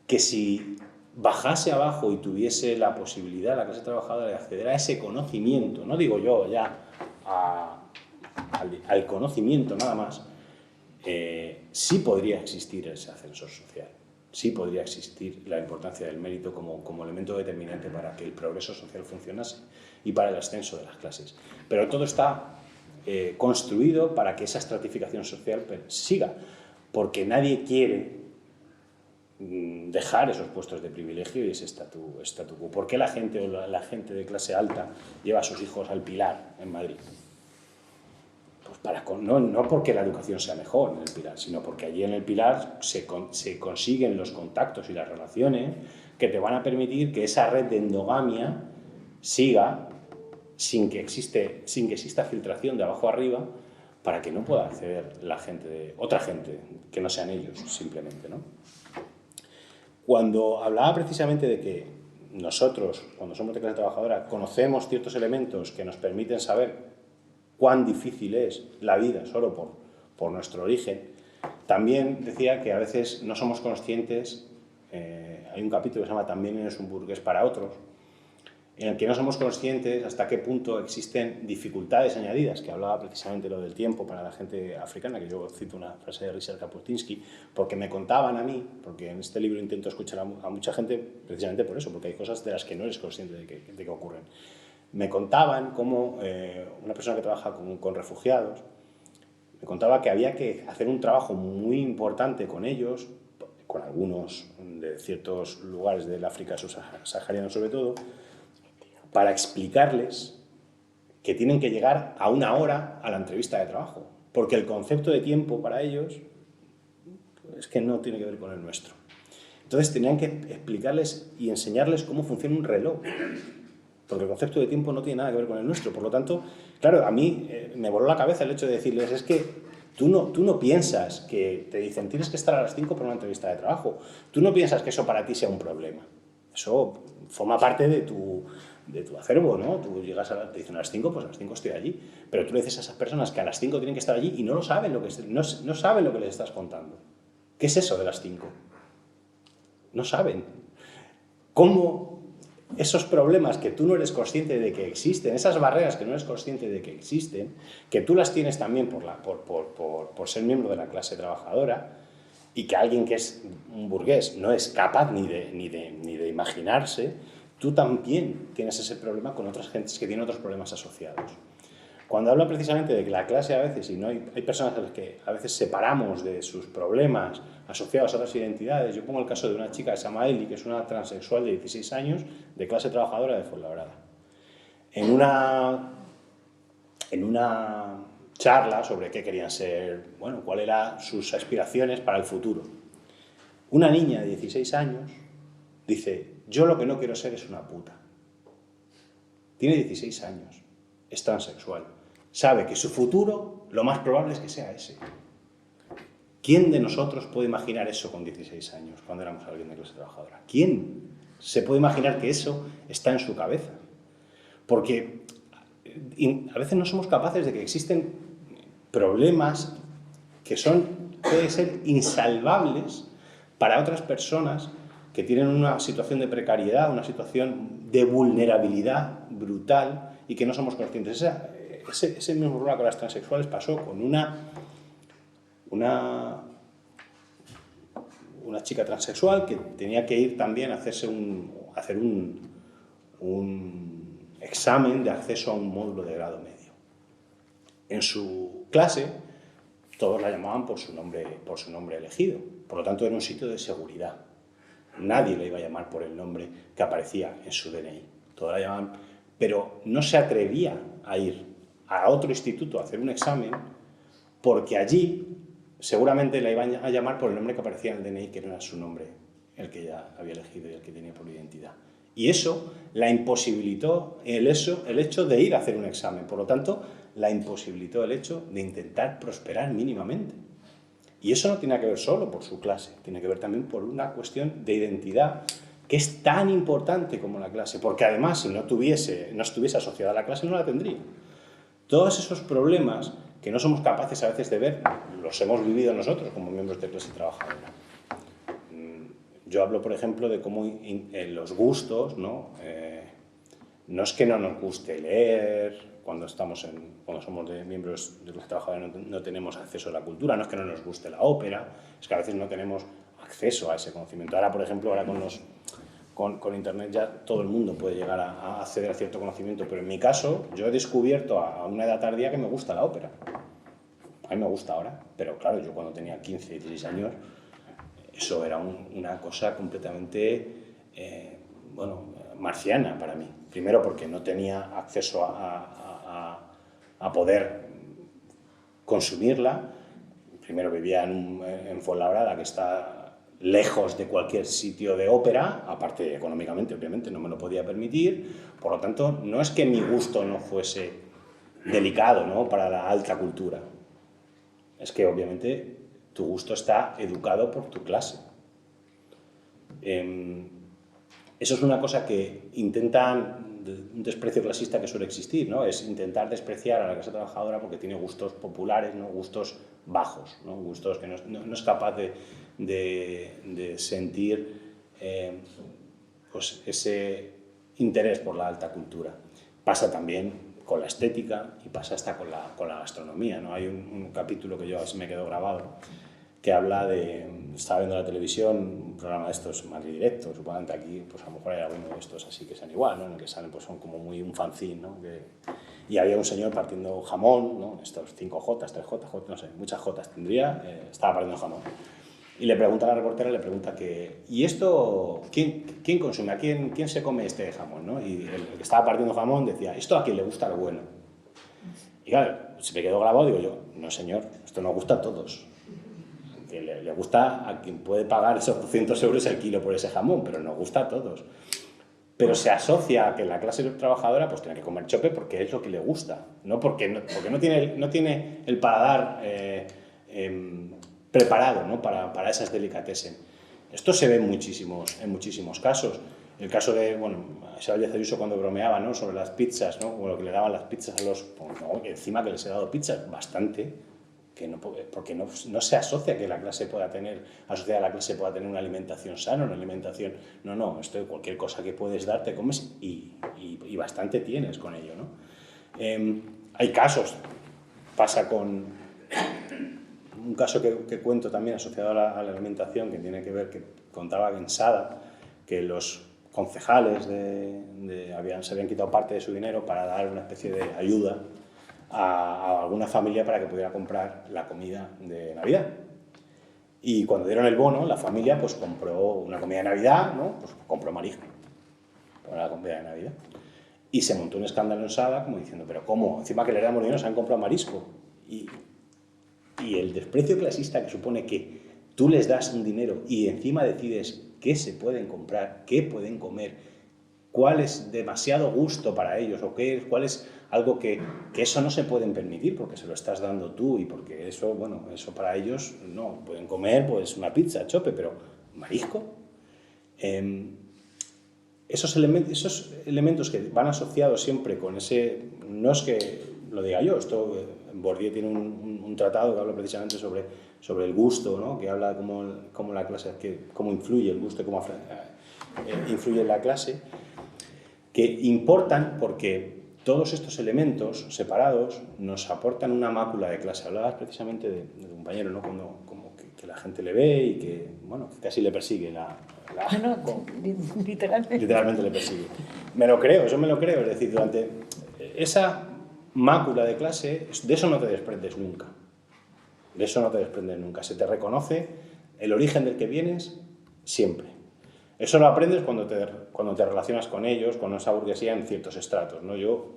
que si bajase abajo y tuviese la posibilidad, la clase trabajadora, de acceder a ese conocimiento, no digo yo ya al conocimiento nada más, sí podría existir ese ascensor social, sí podría existir la importancia del mérito como elemento determinante para que el progreso social funcionase y para el ascenso de las clases. Pero todo está construido para que esa estratificación social siga, porque nadie quiere dejar esos puestos de privilegio y ese statu quo. ¿Por qué la gente de clase alta lleva a sus hijos al Pilar en Madrid? Pues no porque la educación sea mejor en el Pilar, sino porque allí en el Pilar se consiguen los contactos y las relaciones que te van a permitir que esa red de endogamia siga sin que exista filtración de abajo arriba, para que no pueda acceder otra gente que no sean ellos simplemente, ¿no? Cuando hablaba precisamente de que nosotros, cuando somos de clase trabajadora, conocemos ciertos elementos que nos permiten saber cuán difícil es la vida solo por nuestro origen, también decía que a veces no somos conscientes, hay un capítulo que se llama También eres un burgués para otros, en el que no somos conscientes hasta qué punto existen dificultades añadidas, que hablaba precisamente lo del tiempo para la gente africana, que yo cito una frase de Richard Kapuscinski, porque me contaban a mí, porque en este libro intento escuchar a mucha gente precisamente por eso, porque hay cosas de las que no eres consciente de que ocurren. Me contaban cómo una persona que trabaja con refugiados, me contaba que había que hacer un trabajo muy importante con ellos, con algunos de ciertos lugares del África subsahariana sobre todo, para explicarles que tienen que llegar a una hora a la entrevista de trabajo, porque el concepto de tiempo para ellos es que no tiene que ver con el nuestro. Entonces tenían que explicarles y enseñarles cómo funciona un reloj, porque el concepto de tiempo no tiene nada que ver con el nuestro. Por lo tanto, claro, a mí me voló la cabeza el hecho de decirles, es que tú no piensas que te dicen tienes que estar a las 5 para una entrevista de trabajo, tú no piensas que eso para ti sea un problema. Eso forma parte de tu acervo, ¿no? Tú llegas te dicen a las 5, pues a las 5 estoy allí. Pero tú le dices a esas personas que a las 5 tienen que estar allí y no saben lo que les estás contando. ¿Qué es eso de las 5? No saben. ¿Cómo esos problemas que tú no eres consciente de que existen, esas barreras que no eres consciente de que existen, que tú las tienes también por ser miembro de la clase trabajadora, y que alguien que es un burgués no es capaz ni de imaginarse, tú también tienes ese problema con otras gentes que tienen otros problemas asociados. Cuando hablo precisamente de que la clase a veces, y no hay personas a las que a veces separamos de sus problemas asociados a otras identidades, yo pongo el caso de una chica que se llama Eli, que es una transexual de 16 años, de clase trabajadora de Fuenlabrada. En una charla sobre qué querían ser, bueno, cuáles eran sus aspiraciones para el futuro. Una niña de 16 años dice, yo lo que no quiero ser es una puta. Tiene 16 años, es transexual, sabe que su futuro lo más probable es que sea ese. ¿Quién de nosotros puede imaginar eso con 16 años, cuando éramos alguien de clase trabajadora? ¿Quién se puede imaginar que eso está en su cabeza? Porque a veces no somos capaces de que existen problemas que pueden ser insalvables para otras personas que tienen una situación de precariedad, una situación de vulnerabilidad brutal y que no somos conscientes. Ese mismo problema con las transexuales pasó con una chica transexual que tenía que ir también a hacer un examen de acceso a un módulo de grado medio. En su clase todos la llamaban por su nombre elegido, por lo tanto era un sitio de seguridad. Nadie la iba a llamar por el nombre que aparecía en su DNI. Todos la llamaban, pero no se atrevía a ir a otro instituto a hacer un examen porque allí seguramente la iban a llamar por el nombre que aparecía en el DNI, que no era su nombre el que ella había elegido y el que tenía por identidad. Y eso la imposibilitó el hecho de ir a hacer un examen. Por lo tanto, la imposibilitó el hecho de intentar prosperar mínimamente. Y eso no tiene que ver solo por su clase, tiene que ver también por una cuestión de identidad que es tan importante como la clase, porque además si no estuviese asociada a la clase no la tendría. Todos esos problemas que no somos capaces a veces de ver, los hemos vivido nosotros como miembros de clase trabajadora. Yo hablo, por ejemplo, de cómo los gustos, ¿no? No es que no nos guste leer, cuando somos miembros de clase trabajadora no tenemos acceso a la cultura, no es que no nos guste la ópera, es que a veces no tenemos acceso a ese conocimiento. Ahora, por ejemplo, con Internet ya todo el mundo puede llegar a acceder a cierto conocimiento, pero en mi caso yo he descubierto a una edad tardía que me gusta la ópera. A mí me gusta ahora, pero claro, yo cuando tenía 15, 16 años, eso era una cosa completamente, marciana para mí. Primero porque no tenía acceso a poder consumirla. Primero vivía en Fuenlabrada, que está lejos de cualquier sitio de ópera, aparte económicamente, obviamente, no me lo podía permitir. Por lo tanto, no es que mi gusto no fuese delicado, ¿no?, para la alta cultura. Es que, obviamente, tu gusto está educado por tu clase. Eso es una cosa que un desprecio clasista que suele existir, ¿no? Es intentar despreciar a la clase trabajadora porque tiene gustos populares, ¿no?, gustos bajos, ¿no?, gustos que no es capaz de sentir pues ese interés por la alta cultura. Pasa también con la estética y pasa hasta con la gastronomía, ¿no? Hay un capítulo que yo me quedó grabado que habla estaba viendo la televisión, un programa de estos Madrid Directo, supongo aquí, pues a lo mejor hay alguno de estos así que sean igual, ¿no?, en el que salen, pues son como muy un fanzine, ¿no? Y había un señor partiendo jamón, ¿no?, estos 5J, 3J, no sé, muchas Jotas tendría, estaba partiendo jamón. Y le pregunta a la reportera, ¿y esto quién consume? ¿Quién se come este jamón, ¿no? Y el que estaba partiendo jamón decía, ¿esto a quién le gusta lo bueno? Y claro, se me quedó grabado, digo yo, no señor, esto nos gusta a todos. Le gusta a quien puede pagar esos 200 euros el kilo por ese jamón, pero nos gusta a todos. Pero se asocia a que la clase trabajadora pues tiene que comer chope porque es lo que le gusta, no porque no tiene el paladar preparado, ¿no?, para esas delicatessen. Esto se ve en muchísimos casos. El caso de, Isabel Díaz Ayuso cuando bromeaba, ¿no?, sobre las pizzas, ¿no?, lo que le daban las pizzas a los... no, que encima que les he dado pizzas, bastante, porque no se asocia que la clase pueda tener, asociada a la clase pueda tener una alimentación sana, una alimentación... No, esto de cualquier cosa que puedes dar, te comes y bastante tienes con ello, ¿no? Hay casos, pasa con... Un caso que cuento también asociado a la alimentación, que tiene que ver, que contaba en Sada, que los concejales se habían quitado parte de su dinero para dar una especie de ayuda a alguna familia para que pudiera comprar la comida de Navidad. Y cuando dieron el bono, la familia pues compró una comida de Navidad, ¿no?, pues compró marisco para la comida de Navidad. Y se montó un escándalo en Sada como diciendo, ¿pero cómo? Encima que le damos dinero se han comprado marisco. Y el desprecio clasista que supone que tú les das un dinero y encima decides qué se pueden comprar, qué pueden comer, cuál es demasiado gusto para ellos o cuál es algo que eso no se pueden permitir porque se lo estás dando tú y porque eso para ellos no, pueden comer pues una pizza, chope, pero marisco. esos elementos que van asociados siempre con ese... No es que lo diga yo, Bourdieu tiene un tratado que habla precisamente sobre el gusto, ¿no? Que habla de cómo la clase, cómo influye el gusto y cómo influye en la clase, que importan porque todos estos elementos separados nos aportan una mácula de clase. Hablabas precisamente de tu compañero, ¿no? Como que la gente le ve y que, bueno, que casi le persigue literalmente le persigue. Me lo creo, yo me lo creo. Es decir, durante esa mácula de clase, de eso no te desprendes nunca. De eso no te desprendes nunca. Se te reconoce el origen del que vienes siempre. Eso lo aprendes cuando te relacionas con ellos, con esa burguesía en ciertos estratos, ¿no? Yo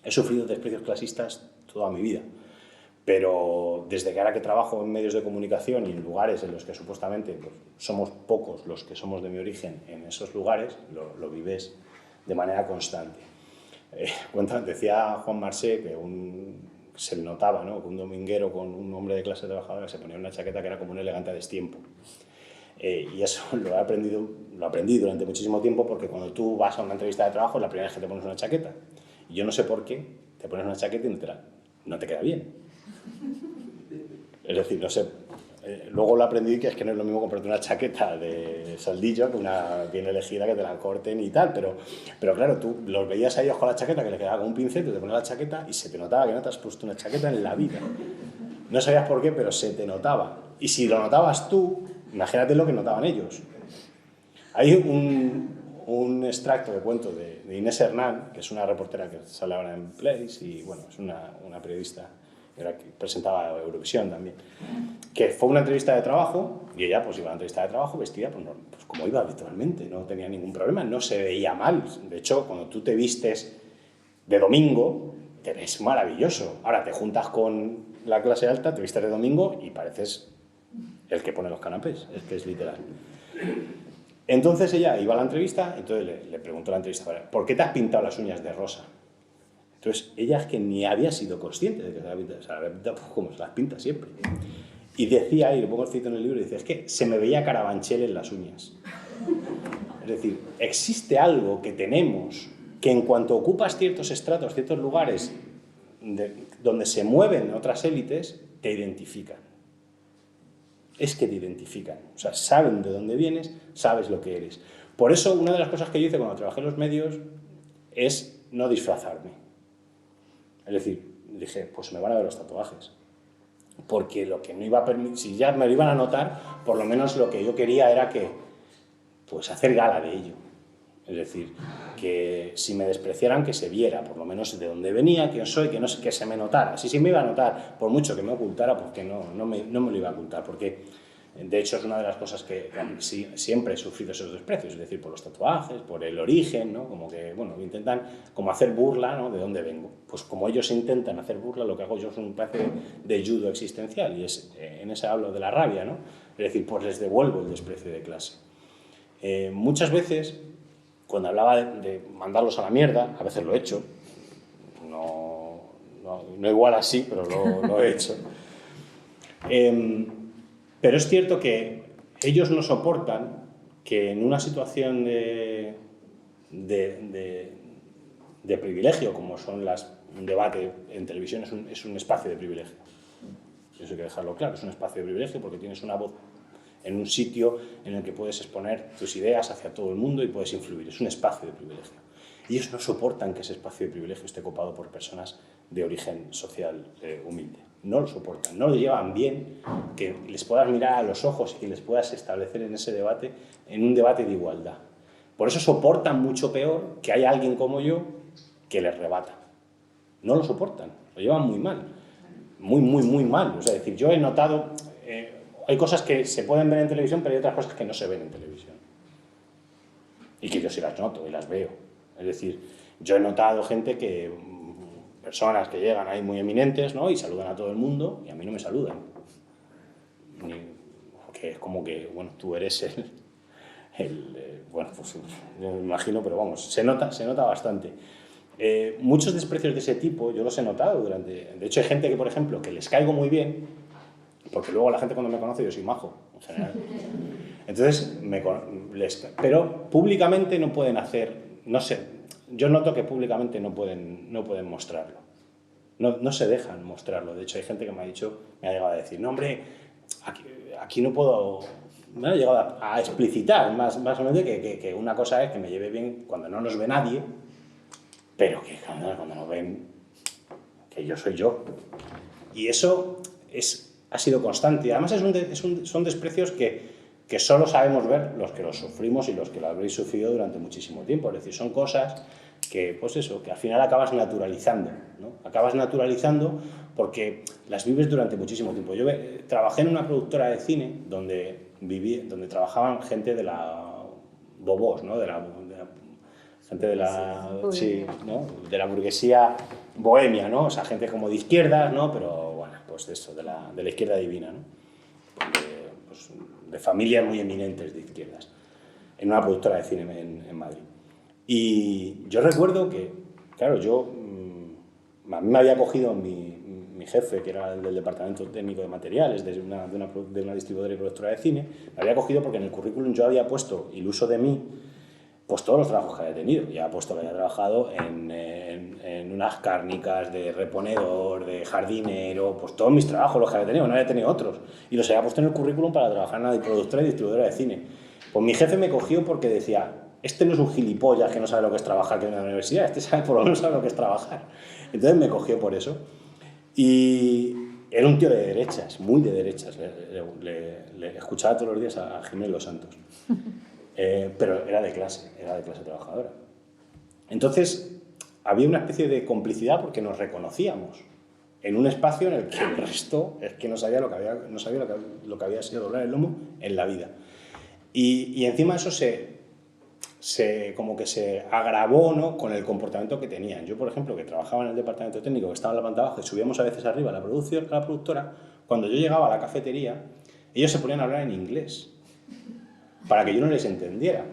he sufrido desprecios clasistas toda mi vida, pero desde que ahora que trabajo en medios de comunicación y en lugares en los que supuestamente pues, somos pocos los que somos de mi origen, en esos lugares lo vives de manera constante. Decía Juan Marsé que se notaba, ¿no? Que un dominguero con un hombre de clase trabajadora se ponía una chaqueta que era como un elegante a destiempo. Y eso lo aprendí durante muchísimo tiempo, porque cuando tú vas a una entrevista de trabajo, la primera vez que te pones una chaqueta, y yo no sé por qué, te pones una chaqueta y no te queda bien. Es decir, no sé, luego lo aprendí que es que no es lo mismo comprarte una chaqueta de soldillo que una bien elegida que te la corten y tal, pero claro, tú los veías a ellos con la chaqueta que le quedaba con un pincel, te ponías la chaqueta y se te notaba que no te has puesto una chaqueta en la vida. No sabías por qué, pero se te notaba. Y si lo notabas tú, imagínate lo que notaban ellos. Hay un extracto de cuento de Inés Hernán, que es una reportera que sale ahora en Place y bueno, es una periodista que presentaba Eurovisión también, que fue una entrevista de trabajo y ella pues iba a la entrevista de trabajo vestida pues como iba habitualmente, no tenía ningún problema, no se veía mal. De hecho, cuando tú te vistes de domingo, te ves maravilloso. Ahora te juntas con la clase alta, te vistes de domingo y pareces el que pone los canapés, es que es literal. Entonces ella iba a la entrevista, entonces le preguntó a la entrevistadora, ¿por qué te has pintado las uñas de rosa? Entonces ella es que ni había sido consciente de que se había pintado como se las pinta siempre. Y decía, y lo pongo escrito en el libro, dice, es que se me veía Carabanchel en las uñas. Es decir, existe algo que tenemos que en cuanto ocupas ciertos estratos, ciertos lugares donde se mueven otras élites, te identifican. Es que te identifican, o sea, saben de dónde vienes, sabes lo que eres. Por eso, una de las cosas que yo hice cuando trabajé en los medios es no disfrazarme. Es decir, dije, pues me van a ver los tatuajes. Porque lo que no iba a permitir, si ya me lo iban a notar, por lo menos lo que yo quería era pues hacer gala de ello. Es decir, que si me despreciaran, que se viera, por lo menos de dónde venía, quién soy, que se me notara. Si me iba a notar, por mucho que me ocultara, porque no me lo iba a ocultar, porque de hecho es una de las cosas que siempre he sufrido esos desprecios, es decir, por los tatuajes, por el origen, ¿no? Como que, bueno, intentan como hacer burla, ¿no? De dónde vengo. Pues como ellos intentan hacer burla, lo que hago yo es una especie de judo existencial, y en ese hablo de la rabia, ¿no? Es decir, pues les devuelvo el desprecio de clase. Muchas veces, cuando hablaba de mandarlos a la mierda, a veces lo he hecho, no igual así, pero lo he hecho. Pero es cierto que ellos no soportan que en una situación de privilegio, como son un debate en televisión, es un espacio de privilegio. Eso hay que dejarlo claro, es un espacio de privilegio porque tienes una voz en un sitio en el que puedes exponer tus ideas hacia todo el mundo y puedes influir. Es un espacio de privilegio. Y ellos no soportan que ese espacio de privilegio esté copado por personas de origen social humilde. No lo soportan, no lo llevan bien, que les puedas mirar a los ojos y les puedas establecer en ese debate, en un debate de igualdad. Por eso soportan mucho peor que haya alguien como yo que les rebata. No lo soportan, lo llevan muy mal. Muy, muy, muy mal. O sea, es decir, yo he notado... hay cosas que se pueden ver en televisión, pero hay otras cosas que no se ven en televisión. Y que yo sí las noto y las veo. Es decir, yo he notado personas que llegan ahí muy eminentes, ¿no? Y saludan a todo el mundo y a mí no me saludan. Porque es como que, bueno, tú eres bueno, pues yo me imagino, pero vamos, se nota bastante. Muchos desprecios de ese tipo yo los he notado De hecho, hay gente que, por ejemplo, que les caigo muy bien, porque luego la gente cuando me conoce yo soy majo, en general. Entonces, pero públicamente no pueden hacer, no sé, yo noto que públicamente no pueden mostrarlo. No se dejan mostrarlo. De hecho, hay gente que me ha llegado a decir, no, hombre, aquí no puedo... Me ha llegado a explicitar más o menos que una cosa es que me lleve bien cuando no nos ve nadie, pero que cuando nos ven, que yo soy yo. Y eso ha sido constante. Y además son desprecios que solo sabemos ver los que los sufrimos y los que lo habréis sufrido durante muchísimo tiempo. Es decir, son cosas que, pues eso, que al final acabas naturalizando, ¿no? Acabas naturalizando porque las vives durante muchísimo tiempo. Yo trabajé en una productora de cine donde trabajaban gente de la bobós, ¿no? Gente de la burguesía bohemia, ¿no? O sea, gente como de izquierdas, ¿no? Pero bueno, pues eso, de la izquierda divina, ¿no? Pues, de familias muy eminentes de izquierdas, en una productora de cine en Madrid. Y yo recuerdo que, claro, a mí me había cogido mi jefe, que era el del departamento técnico de materiales de una distribuidora y productora de cine, me había cogido porque en el currículum yo había puesto, iluso de mí, pues todos los trabajos que había tenido. Ya había puesto que había trabajado en unas cárnicas, de reponedor, de jardinero, pues todos mis trabajos los que había tenido, no había tenido otros. Y los había puesto en el currículum para trabajar en una productora y distribuidora de cine. Pues mi jefe me cogió porque decía, este no es un gilipollas que no sabe lo que es trabajar que viene a la universidad, este sabe, por lo menos sabe lo que es trabajar. Entonces me cogió por eso. Y era un tío de derechas, muy de derechas. Le escuchaba todos los días a Jiménez Los Santos. Pero era de clase trabajadora. Entonces, había una especie de complicidad porque nos reconocíamos en un espacio en el que el resto es que no sabía lo que había sido doblar el lomo en la vida. Y encima eso como que se agravó, ¿no?, con el comportamiento que tenían. Yo, por ejemplo, que trabajaba en el departamento técnico, que estaba en la planta baja y subíamos a veces arriba a la productora, cuando yo llegaba a la cafetería, ellos se ponían a hablar en inglés para que yo no les entendiera.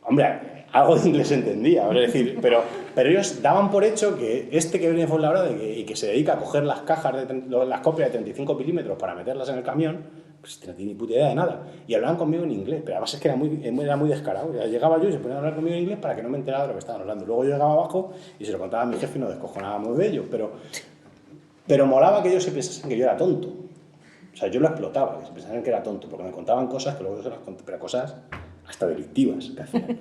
Hombre, algo de inglés entendía, es decir, pero ellos daban por hecho que que viene de Fuenlabrada y que se dedica a coger las cajas, las copias de 35 milímetros para meterlas en el camión, pues no tiene ni puta idea de nada. Y hablaban conmigo en inglés, pero además es que era muy descarado. Llegaba yo y se ponían a hablar conmigo en inglés para que no me enterara de lo que estaban hablando. Luego yo llegaba abajo y se lo contaba a mi jefe y nos descojonábamos de ello, pero molaba que ellos se pensasen que yo era tonto. O sea, yo lo explotaba, que se pensaban que era tonto, porque me contaban cosas que luego yo se las conté, pero cosas hasta delictivas que hacían.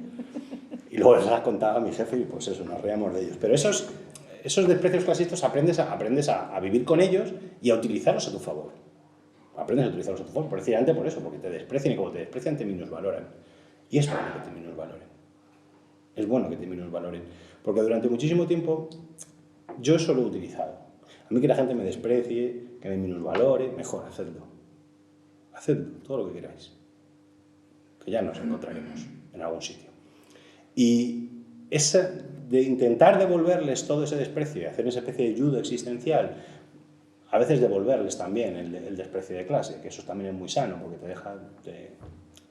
Y luego se las contaba a mi jefe y pues eso, nos reíamos de ellos. Pero esos desprecios clasistas aprendes a vivir con ellos y a utilizarlos a tu favor. Aprendes a utilizarlos a tu favor, precisamente por eso, porque te desprecian y como te desprecian te minusvaloran. Y es bueno que te minusvaloren. Es bueno que te minusvaloren. Porque durante muchísimo tiempo yo eso lo he utilizado. A mí que la gente me desprecie, que me minusvalore, mejor, hacedlo. Hacedlo, todo lo que queráis. Que ya nos encontraremos en algún sitio. Y de intentar devolverles todo ese desprecio y hacer esa especie de judo existencial, a veces devolverles también el desprecio de clase, que eso también es muy sano, porque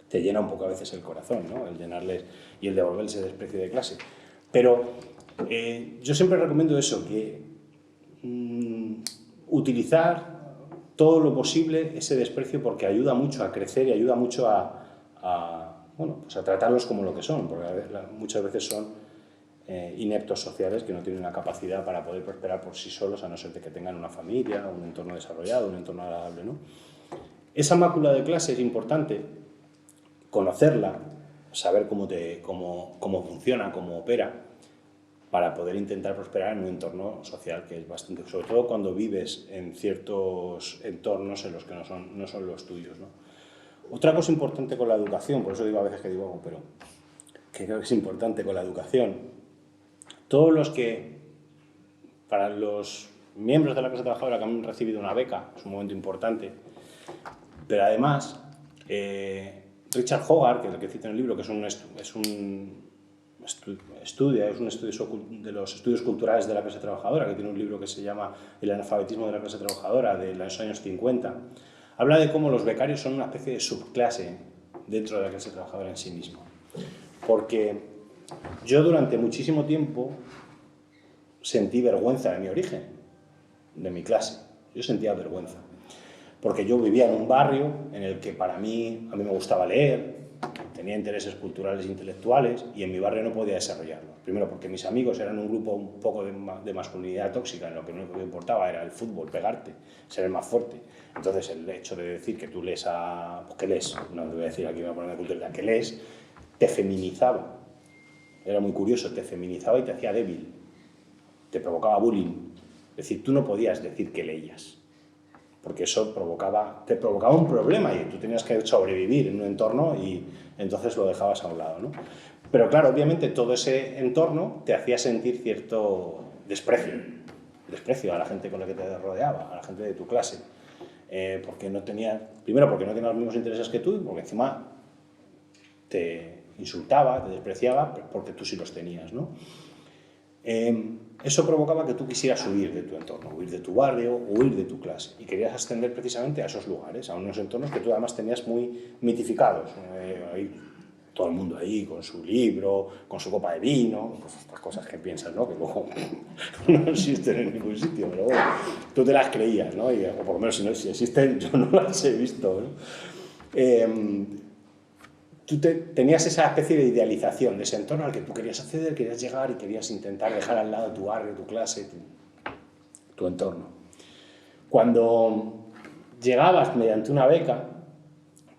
te llena un poco a veces el corazón, ¿no?, el llenarles y el devolverles ese desprecio de clase. Pero yo siempre recomiendo eso, que utilizar todo lo posible ese desprecio, porque ayuda mucho a crecer y ayuda mucho pues a tratarlos como lo que son, porque muchas veces son ineptos sociales que no tienen la capacidad para poder prosperar por sí solos, a no ser de que tengan una familia, un entorno desarrollado, un entorno agradable, ¿no? Esa mácula de clase es importante conocerla, saber cómo funciona, cómo opera, para poder intentar prosperar en un entorno social que es bastante... Sobre todo cuando vives en ciertos entornos en los que no son los tuyos, ¿no? Otra cosa importante con la educación, por eso digo a veces que digo, pero que creo que es importante con la educación, para los miembros de la clase trabajadora que han recibido una beca, es un momento importante, pero además, Richard Hogarth, que es el que cita en el libro, que es un estudio de los estudios culturales de la clase trabajadora, que tiene un libro que se llama El analfabetismo de la clase trabajadora, de los años 50, habla de cómo los becarios son una especie de subclase dentro de la clase trabajadora en sí mismo. Porque yo durante muchísimo tiempo sentí vergüenza de mi origen, de mi clase. Yo sentía vergüenza. porque yo vivía en un barrio en el que a mí me gustaba leer, tenía intereses culturales e intelectuales y en mi barrio no podía desarrollarlo. Primero porque mis amigos eran un grupo un poco de masculinidad tóxica, en lo que no me importaba era el fútbol, pegarte, ser el más fuerte. Entonces el hecho de decir que tú lees ¿qué lees? No te voy a decir aquí, me voy a poner de cultura, que lees, te feminizaba. Era muy curioso, te feminizaba y te hacía débil, te provocaba bullying. Es decir, tú no podías decir que leías, porque eso te provocaba un problema y tú tenías que sobrevivir en un entorno y entonces lo dejabas a un lado, ¿no? Pero claro, obviamente todo ese entorno te hacía sentir cierto desprecio a la gente con la que te rodeaba, a la gente de tu clase, primero porque no tenía los mismos intereses que tú y porque encima te insultaba, te despreciaba porque tú sí los tenías, ¿no? Eso provocaba que tú quisieras huir de tu entorno, huir de tu barrio, huir de tu clase y querías ascender precisamente a esos lugares, a unos entornos que tú además tenías muy mitificados. Todo el mundo ahí con su libro, con su copa de vino, pues estas cosas que piensas, ¿no? Que luego no existen en ningún sitio, pero bueno, tú te las creías, ¿no? O por lo menos si existen, yo no las he visto, ¿no? Tú tenías esa especie de idealización de ese entorno al que tú querías acceder, querías llegar y querías intentar dejar al lado tu barrio, tu clase, tu entorno. Cuando llegabas mediante una beca,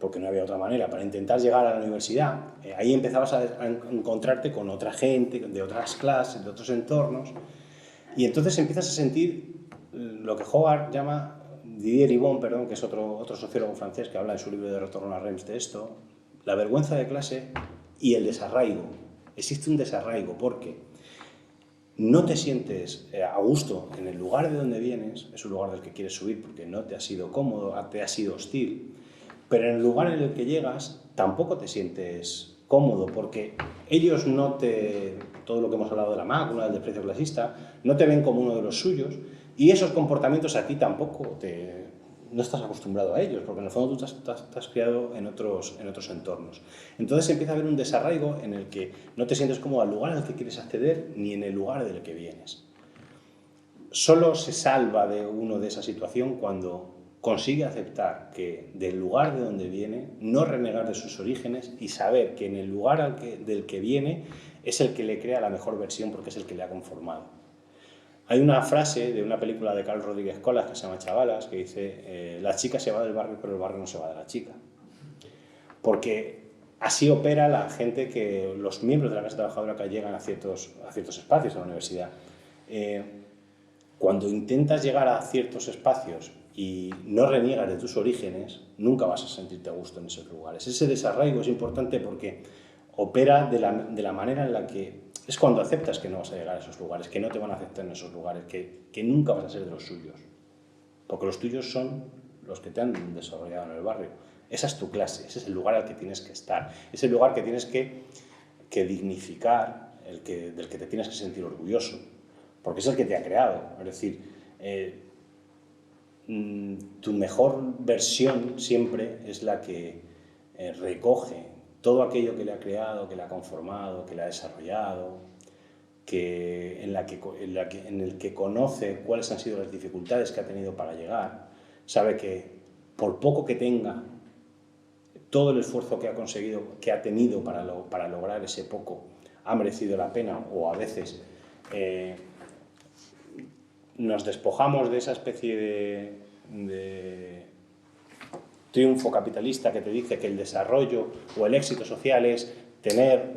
porque no había otra manera, para intentar llegar a la universidad, ahí empezabas a encontrarte con otra gente, de otras clases, de otros entornos, y entonces empiezas a sentir lo que Didier Ribon, que es otro sociólogo francés que habla en su libro de Retorno a Reims de esto, la vergüenza de clase y el desarraigo. Existe un desarraigo porque no te sientes a gusto en el lugar de donde vienes, es un lugar del que quieres subir porque no te ha sido cómodo, te ha sido hostil, pero en el lugar en el que llegas tampoco te sientes cómodo porque ellos todo lo que hemos hablado de la mácula, del desprecio clasista, no te ven como uno de los suyos y esos comportamientos a ti tampoco no estás acostumbrado a ellos, porque en el fondo tú te has criado en otros entornos. Entonces empieza a haber un desarraigo en el que no te sientes cómodo al lugar al que quieres acceder ni en el lugar del que vienes. Solo se salva de uno de esa situación cuando consigue aceptar que del lugar de donde viene, no renegar de sus orígenes y saber que en el lugar del que viene es el que le crea la mejor versión porque es el que le ha conformado. Hay una frase de una película de Carlos Rodríguez Colas que se llama Chavalas, que dice la chica se va del barrio, pero el barrio no se va de la chica. Porque así opera la gente los miembros de la clase trabajadora que llegan a ciertos espacios en la universidad. Cuando intentas llegar a ciertos espacios y no reniegas de tus orígenes, nunca vas a sentirte a gusto en esos lugares. Ese desarraigo es importante porque opera de la manera en la que es cuando aceptas que no vas a llegar a esos lugares, que no te van a aceptar en esos lugares, que nunca vas a ser de los suyos. Porque los tuyos son los que te han desarrollado en el barrio. Esa es tu clase, ese es el lugar al que tienes que estar. Es el lugar que tienes que dignificar, del que te tienes que sentir orgulloso. Porque es el que te ha creado. Es decir, tu mejor versión siempre es la que recoge todo aquello que le ha creado, que le ha conformado, que le ha desarrollado, en el que conoce cuáles han sido las dificultades que ha tenido para llegar, sabe que por poco que tenga, todo el esfuerzo que ha conseguido, que ha tenido para lograr ese poco, ha merecido la pena o a veces nos despojamos de esa especie de triunfo capitalista que te dice que el desarrollo o el éxito social es tener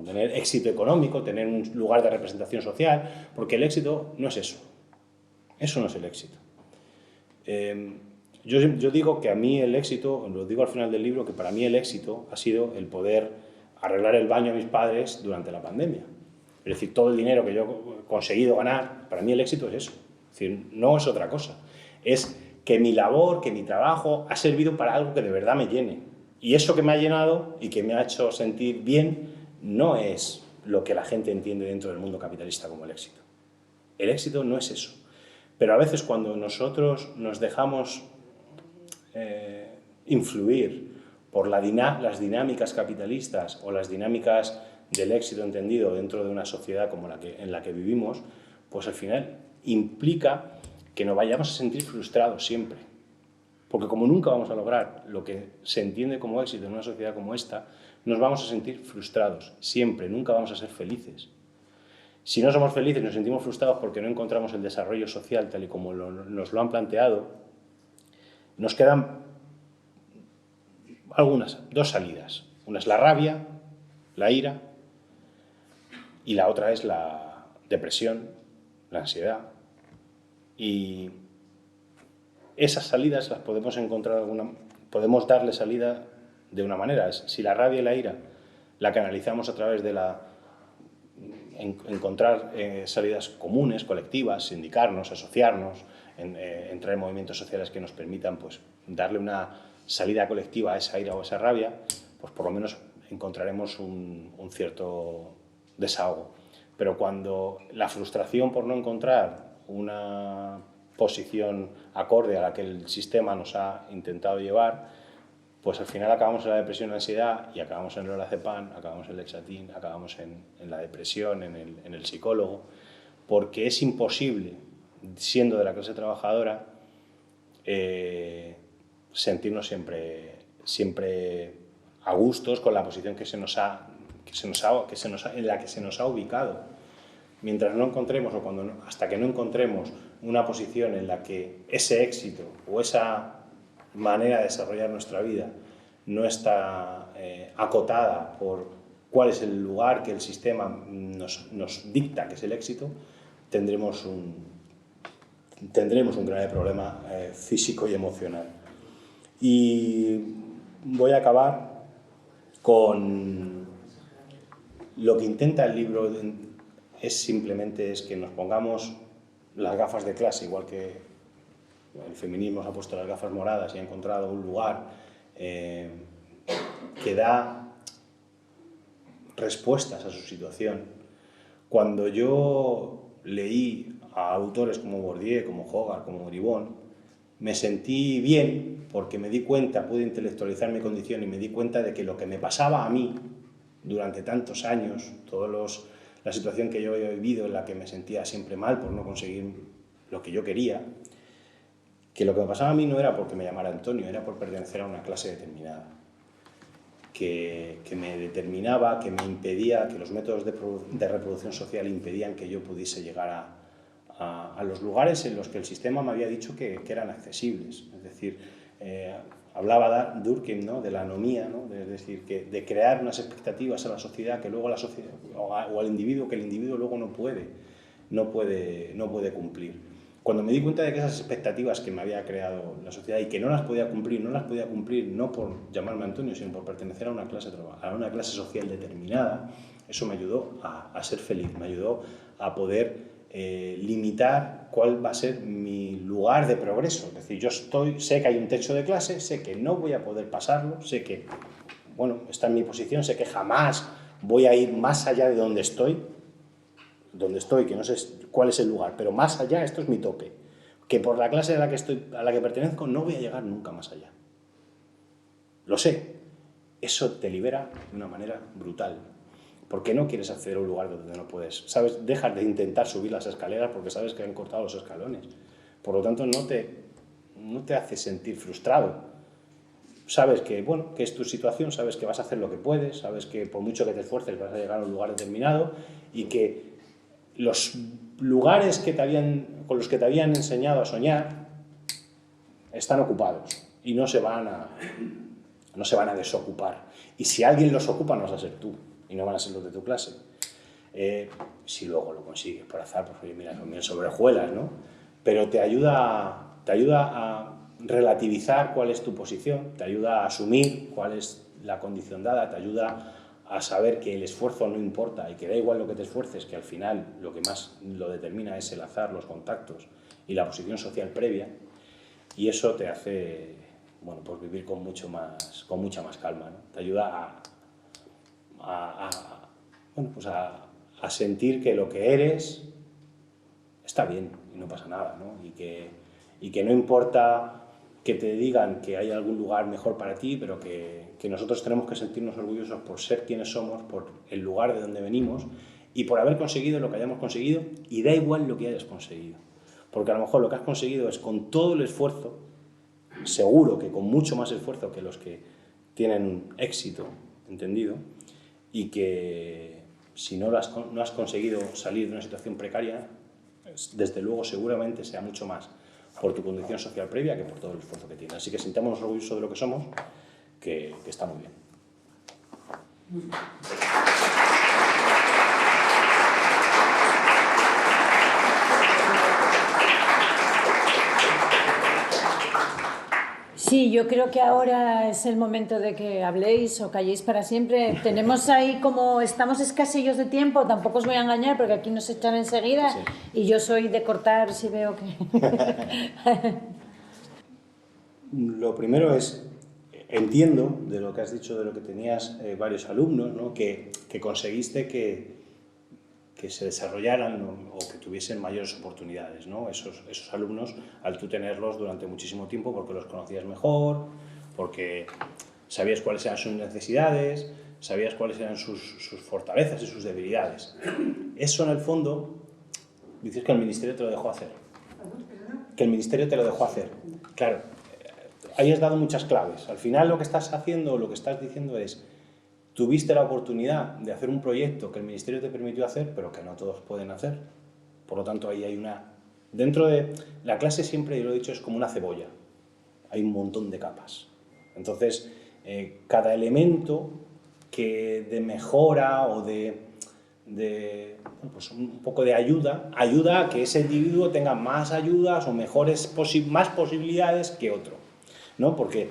tener éxito económico, tener un lugar de representación social, porque el éxito no es eso. Eso no es el éxito. Yo digo que a mí el éxito, lo digo al final del libro, que para mí el éxito ha sido el poder arreglar el baño a mis padres durante la pandemia. Es decir, todo el dinero que yo he conseguido ganar, para mí el éxito es eso. Es decir, no es otra cosa. Es que mi labor, que mi trabajo ha servido para algo que de verdad me llene. Y eso que me ha llenado y que me ha hecho sentir bien no es lo que la gente entiende dentro del mundo capitalista como el éxito. El éxito no es eso. Pero a veces cuando nosotros nos dejamos influir por las dinámicas capitalistas o las dinámicas del éxito entendido dentro de una sociedad como en la que vivimos, pues al final implica que nos vayamos a sentir frustrados siempre. Porque como nunca vamos a lograr lo que se entiende como éxito en una sociedad como esta, nos vamos a sentir frustrados siempre, nunca vamos a ser felices. Si no somos felices, nos sentimos frustrados porque no encontramos el desarrollo social tal y como nos lo han planteado, nos quedan dos salidas. Una es la rabia, la ira, y la otra es la depresión, la ansiedad. Y esas salidas las podemos encontrar, podemos darle salida de una manera. Si la rabia y la ira la canalizamos a través de encontrar salidas comunes, colectivas, sindicarnos, asociarnos, entrar en movimientos sociales que nos permitan pues, darle una salida colectiva a esa ira o a esa rabia, pues por lo menos encontraremos un cierto desahogo. Pero cuando la frustración por no encontrar una posición acorde a la que el sistema nos ha intentado llevar, pues al final acabamos en la depresión, la ansiedad, y acabamos en el lorazepam, acabamos en el Lexatin, acabamos en la depresión, en el psicólogo, porque es imposible, siendo de la clase trabajadora, sentirnos siempre a gustos con la posición en la que se nos ha ubicado. Mientras no encontremos, hasta que no encontremos una posición en la que ese éxito o esa manera de desarrollar nuestra vida no está acotada por cuál es el lugar que el sistema nos dicta que es el éxito, tendremos un grave problema físico y emocional. Y voy a acabar con lo que intenta el libro. Simplemente que nos pongamos las gafas de clase, igual que el feminismo se ha puesto las gafas moradas y ha encontrado un lugar que da respuestas a su situación. Cuando yo leí a autores como Bourdieu, como Hogarth, como Moribón, me sentí bien porque me di cuenta, pude intelectualizar mi condición y me di cuenta de que lo que me pasaba a mí durante tantos años, la situación que yo había vivido en la que me sentía siempre mal por no conseguir lo que yo quería, que lo que me pasaba a mí no era porque me llamara Antonio, era por pertenecer a una clase determinada, que me determinaba, que me impedía, que los métodos de reproducción social impedían que yo pudiese llegar a los lugares en los que el sistema me había dicho que eran accesibles. Es decir, hablaba Durkheim, ¿no?, de la anomía, ¿no?, es decir, de crear unas expectativas a la sociedad que luego la sociedad, o al individuo, que el individuo luego no puede cumplir. Cuando me di cuenta de que esas expectativas que me había creado la sociedad y que no las podía cumplir no por llamarme Antonio, sino por pertenecer a una clase social determinada, eso me ayudó a ser feliz, me ayudó a poder limitar cuál va a ser mi lugar de progreso. Es decir, sé que hay un techo de clase, sé que no voy a poder pasarlo, sé que, está en mi posición, sé que jamás voy a ir más allá de donde estoy, que no sé cuál es el lugar, pero más allá, esto es mi tope, que por la clase a la que pertenezco no voy a llegar nunca más allá. Lo sé, eso te libera de una manera brutal. ¿Por qué no quieres acceder a un lugar donde no puedes? Dejas de intentar subir las escaleras porque sabes que han cortado los escalones. Por lo tanto, no te hace sentir frustrado. Sabes que es tu situación, sabes que vas a hacer lo que puedes, sabes que por mucho que te esfuerces vas a llegar a un lugar determinado y que los lugares con los que te habían enseñado a soñar están ocupados y no se van a desocupar. Y si alguien los ocupa, no vas a ser tú y no van a ser los de tu clase. Si luego lo consigues por azar, pues oye, mira, son bien sobrejuelas, ¿no? Pero te ayuda a relativizar cuál es tu posición, te ayuda a asumir cuál es la condición dada, te ayuda a saber que el esfuerzo no importa y que da igual lo que te esfuerces, que al final lo que más lo determina es el azar, los contactos y la posición social previa, y eso te hace pues vivir con mucha más calma, ¿no? Te ayuda a sentir que lo que eres está bien y no pasa nada, ¿no? Y que no importa que te digan que hay algún lugar mejor para ti, pero que nosotros tenemos que sentirnos orgullosos por ser quienes somos, por el lugar de donde venimos y por haber conseguido lo que hayamos conseguido, y da igual lo que hayas conseguido. Porque a lo mejor lo que has conseguido es con todo el esfuerzo, seguro que con mucho más esfuerzo que los que tienen éxito, entendido, y que si no has conseguido salir de una situación precaria, desde luego seguramente sea mucho más por tu condición social previa que por todo el esfuerzo que tienes. Así que sintámonos orgullosos de lo que somos, que está muy bien. Sí, yo creo que ahora es el momento de que habléis o calléis para siempre. Tenemos ahí como, estamos escasillos de tiempo, tampoco os voy a engañar porque aquí nos echan enseguida, sí. Y yo soy de cortar si veo que... Lo primero es, entiendo de lo que has dicho, de lo que tenías varios alumnos, ¿no? que conseguiste que se desarrollaran o que tuviesen mayores oportunidades, ¿no? Esos alumnos, al tú tenerlos durante muchísimo tiempo porque los conocías mejor, porque sabías cuáles eran sus necesidades, sabías cuáles eran sus fortalezas y sus debilidades. Eso, en el fondo, dices que el Ministerio te lo dejó hacer. Que el Ministerio te lo dejó hacer. Claro, ahí has dado muchas claves. Al final lo que estás haciendo, lo que estás diciendo es: tuviste la oportunidad de hacer un proyecto que el Ministerio te permitió hacer, pero que no todos pueden hacer. Por lo tanto, ahí hay una... Dentro de la clase siempre, yo lo he dicho, es como una cebolla. Hay un montón de capas. Entonces, cada elemento de mejora o pues un poco de ayuda a que ese individuo tenga más ayudas o más posibilidades que otro, ¿no? Porque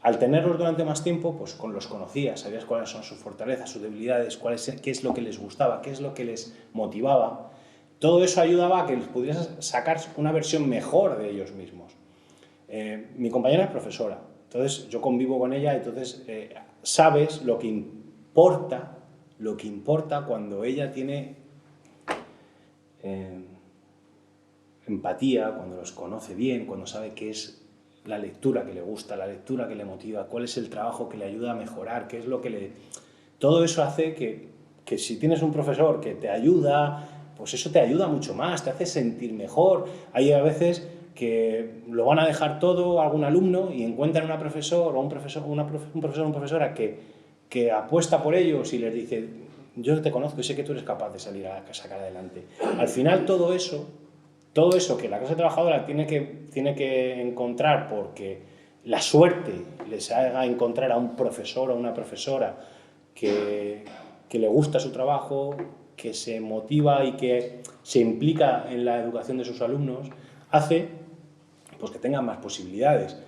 al tenerlos durante más tiempo, pues los conocías, sabías cuáles son sus fortalezas, sus debilidades, qué es lo que les gustaba, qué es lo que les motivaba. Todo eso ayudaba a que les pudieras sacar una versión mejor de ellos mismos. Mi compañera es profesora, entonces yo convivo con ella, entonces sabes lo que importa cuando ella tiene empatía, cuando los conoce bien, cuando sabe qué es la lectura que le gusta, la lectura que le motiva, cuál es el trabajo que le ayuda a mejorar, qué es lo que le... Todo eso hace que si tienes un profesor que te ayuda, pues eso te ayuda mucho más, te hace sentir mejor. Hay a veces que lo van a dejar todo a algún alumno y encuentran una profesora o profesora que apuesta por ellos y les dice: yo te conozco y sé que tú eres capaz de salir a sacar adelante. Al final todo eso que la clase trabajadora tiene que encontrar, porque la suerte les haga encontrar a un profesor o una profesora que le gusta su trabajo, que se motiva y que se implica en la educación de sus alumnos, hace pues, que tengan más posibilidades.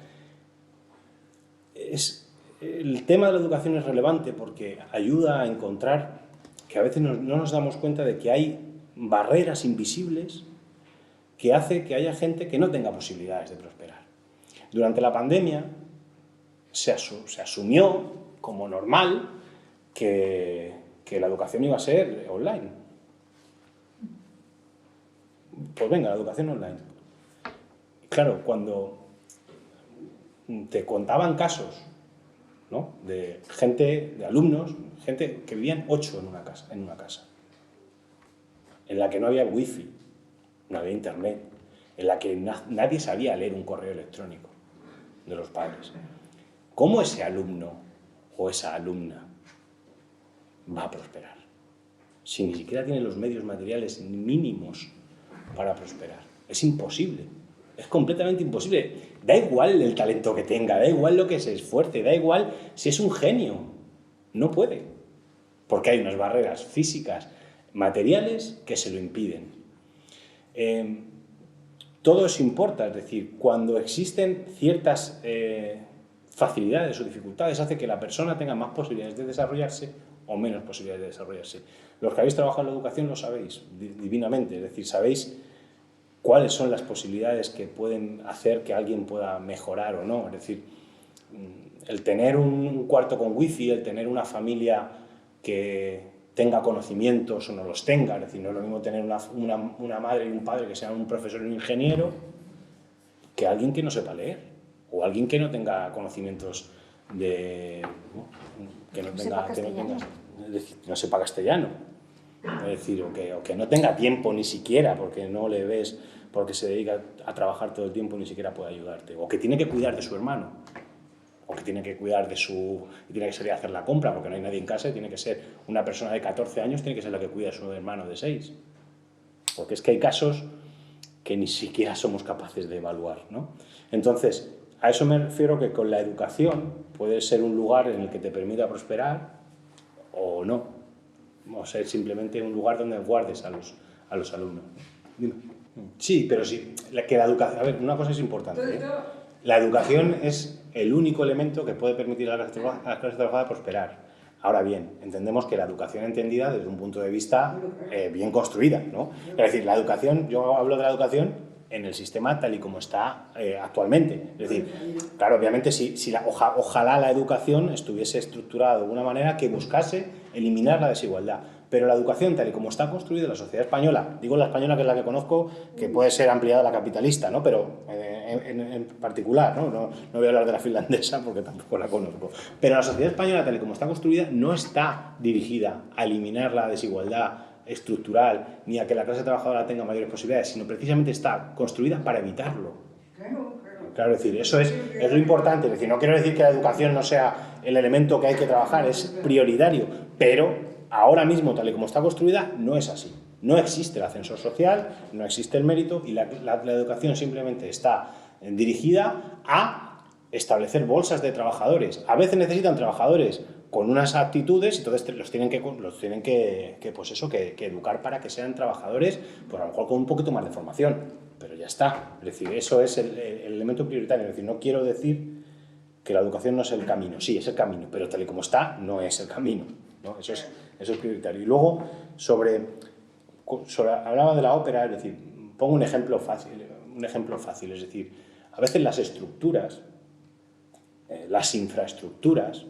El tema de la educación es relevante porque ayuda a encontrar que a veces no nos damos cuenta de que hay barreras invisibles que hace que haya gente que no tenga posibilidades de prosperar. Durante la pandemia se asumió como normal que la educación iba a ser online. Pues venga, la educación online. Claro, cuando te contaban casos, ¿no?, de gente, de alumnos, gente que vivían 8 en una casa, en la que no había wifi, no había internet, en la que nadie sabía leer un correo electrónico de los padres. ¿Cómo ese alumno o esa alumna va a prosperar si ni siquiera tiene los medios materiales mínimos para prosperar? Es imposible, es completamente imposible. Da igual el talento que tenga, da igual lo que se esfuerce, da igual si es un genio, no puede, porque hay unas barreras físicas, materiales que se lo impiden. Todo eso importa, es decir, cuando existen ciertas facilidades o dificultades, hace que la persona tenga más posibilidades de desarrollarse o menos posibilidades de desarrollarse. Los que habéis trabajado en la educación lo sabéis divinamente, es decir, sabéis cuáles son las posibilidades que pueden hacer que alguien pueda mejorar o no. Es decir, el tener un cuarto con wifi, el tener una familia que tenga conocimientos o no los tenga, es decir, no es lo mismo tener una madre y un padre que sean un profesor y un ingeniero que alguien que no sepa leer o alguien que no tenga conocimientos que no sepa castellano. Es decir, o que no tenga tiempo ni siquiera, porque no le ves, porque se dedica a trabajar todo el tiempo, ni siquiera puede ayudarte. O que tiene que cuidar de su hermano, o que tiene que cuidar de su... y tiene que salir a hacer la compra porque no hay nadie en casa y tiene que ser una persona de 14 años, tiene que ser la que cuida a su hermano de 6. Porque es que hay casos que ni siquiera somos capaces de evaluar, ¿no? Entonces, a eso me refiero, que con la educación puede ser un lugar en el que te permita prosperar o no. O ser simplemente un lugar donde guardes a los alumnos. Dime. Sí, pero sí, que la educación... A ver, una cosa es importante, ¿eh? La educación es el único elemento que puede permitir a las clases trabajadoras prosperar. Ahora bien, entendemos que la educación entendida desde un punto de vista bien construida, ¿no? Es decir, la educación, yo hablo de la educación en el sistema tal y como está actualmente. Es decir, claro, obviamente ojalá la educación estuviese estructurada de alguna manera que buscase eliminar la desigualdad. Pero la educación tal y como está construida en la sociedad española, digo la española que es la que conozco, que puede ser ampliada a la capitalista, ¿no? Pero en particular, ¿no? No voy a hablar de la finlandesa porque tampoco la conozco. Pero la sociedad española tal y como está construida no está dirigida a eliminar la desigualdad estructural ni a que la clase trabajadora tenga mayores posibilidades, sino precisamente está construida para evitarlo. Claro, es decir, eso es lo importante. Es decir, no quiero decir que la educación no sea el elemento que hay que trabajar, es prioritario, pero ahora mismo, tal y como está construida, no es así. No existe el ascensor social, no existe el mérito y la educación simplemente está dirigida a establecer bolsas de trabajadores. A veces necesitan trabajadores con unas aptitudes y entonces los tienen que educar para que sean trabajadores, pues a lo mejor con un poquito más de formación. Pero ya está. Es decir, eso es el elemento prioritario. Es decir, no quiero decir que la educación no es el camino. Sí, es el camino, pero tal y como está, no es el camino, ¿no? Eso es prioritario. Y luego, hablaba de la ópera, es decir, pongo un ejemplo fácil. Es decir, a veces las estructuras, las infraestructuras,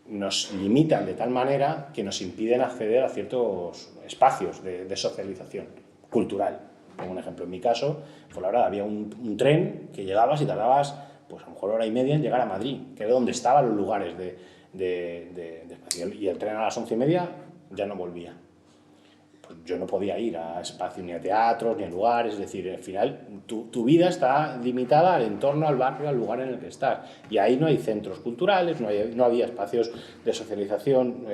nos limitan de tal manera que nos impiden acceder a ciertos espacios de socialización cultural. Pongo un ejemplo, en mi caso, pues la verdad, había un tren que llegabas y tardabas, pues a lo mejor hora y media en llegar a Madrid, que era donde estaban los lugares de espacio. Y el tren a las 11:30 ya no volvía. Pues yo no podía ir a espacios, ni a teatros, ni a lugares, es decir, al final tu vida está limitada al entorno, al barrio, al lugar en el que estás. Y ahí no hay centros culturales, no había espacios de socialización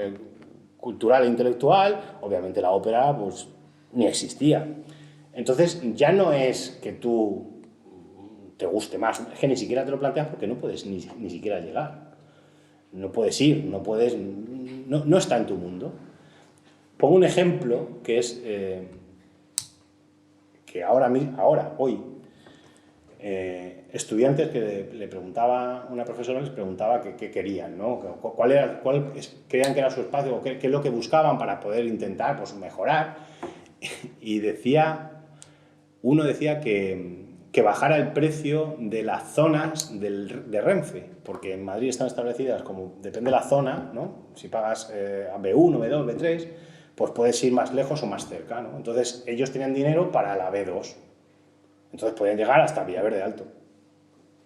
cultural e intelectual, obviamente la ópera pues ni existía. Entonces ya no es que tú te guste más, es que ni siquiera te lo planteas porque no puedes ni siquiera llegar. No puedes ir, no está en tu mundo. Pongo un ejemplo que es que hoy, estudiantes que le preguntaba, una profesora les preguntaba qué querían, ¿no? Cuál creían que era su espacio, o qué es lo que buscaban para poder intentar pues, mejorar. Y uno decía que bajara el precio de las zonas de Renfe, porque en Madrid están establecidas como, depende de la zona, ¿no? Si pagas a B1, B2, B3, pues puedes ir más lejos o más cerca, ¿no? Entonces ellos tenían dinero para la B2, entonces podían llegar hasta Villaverde Alto,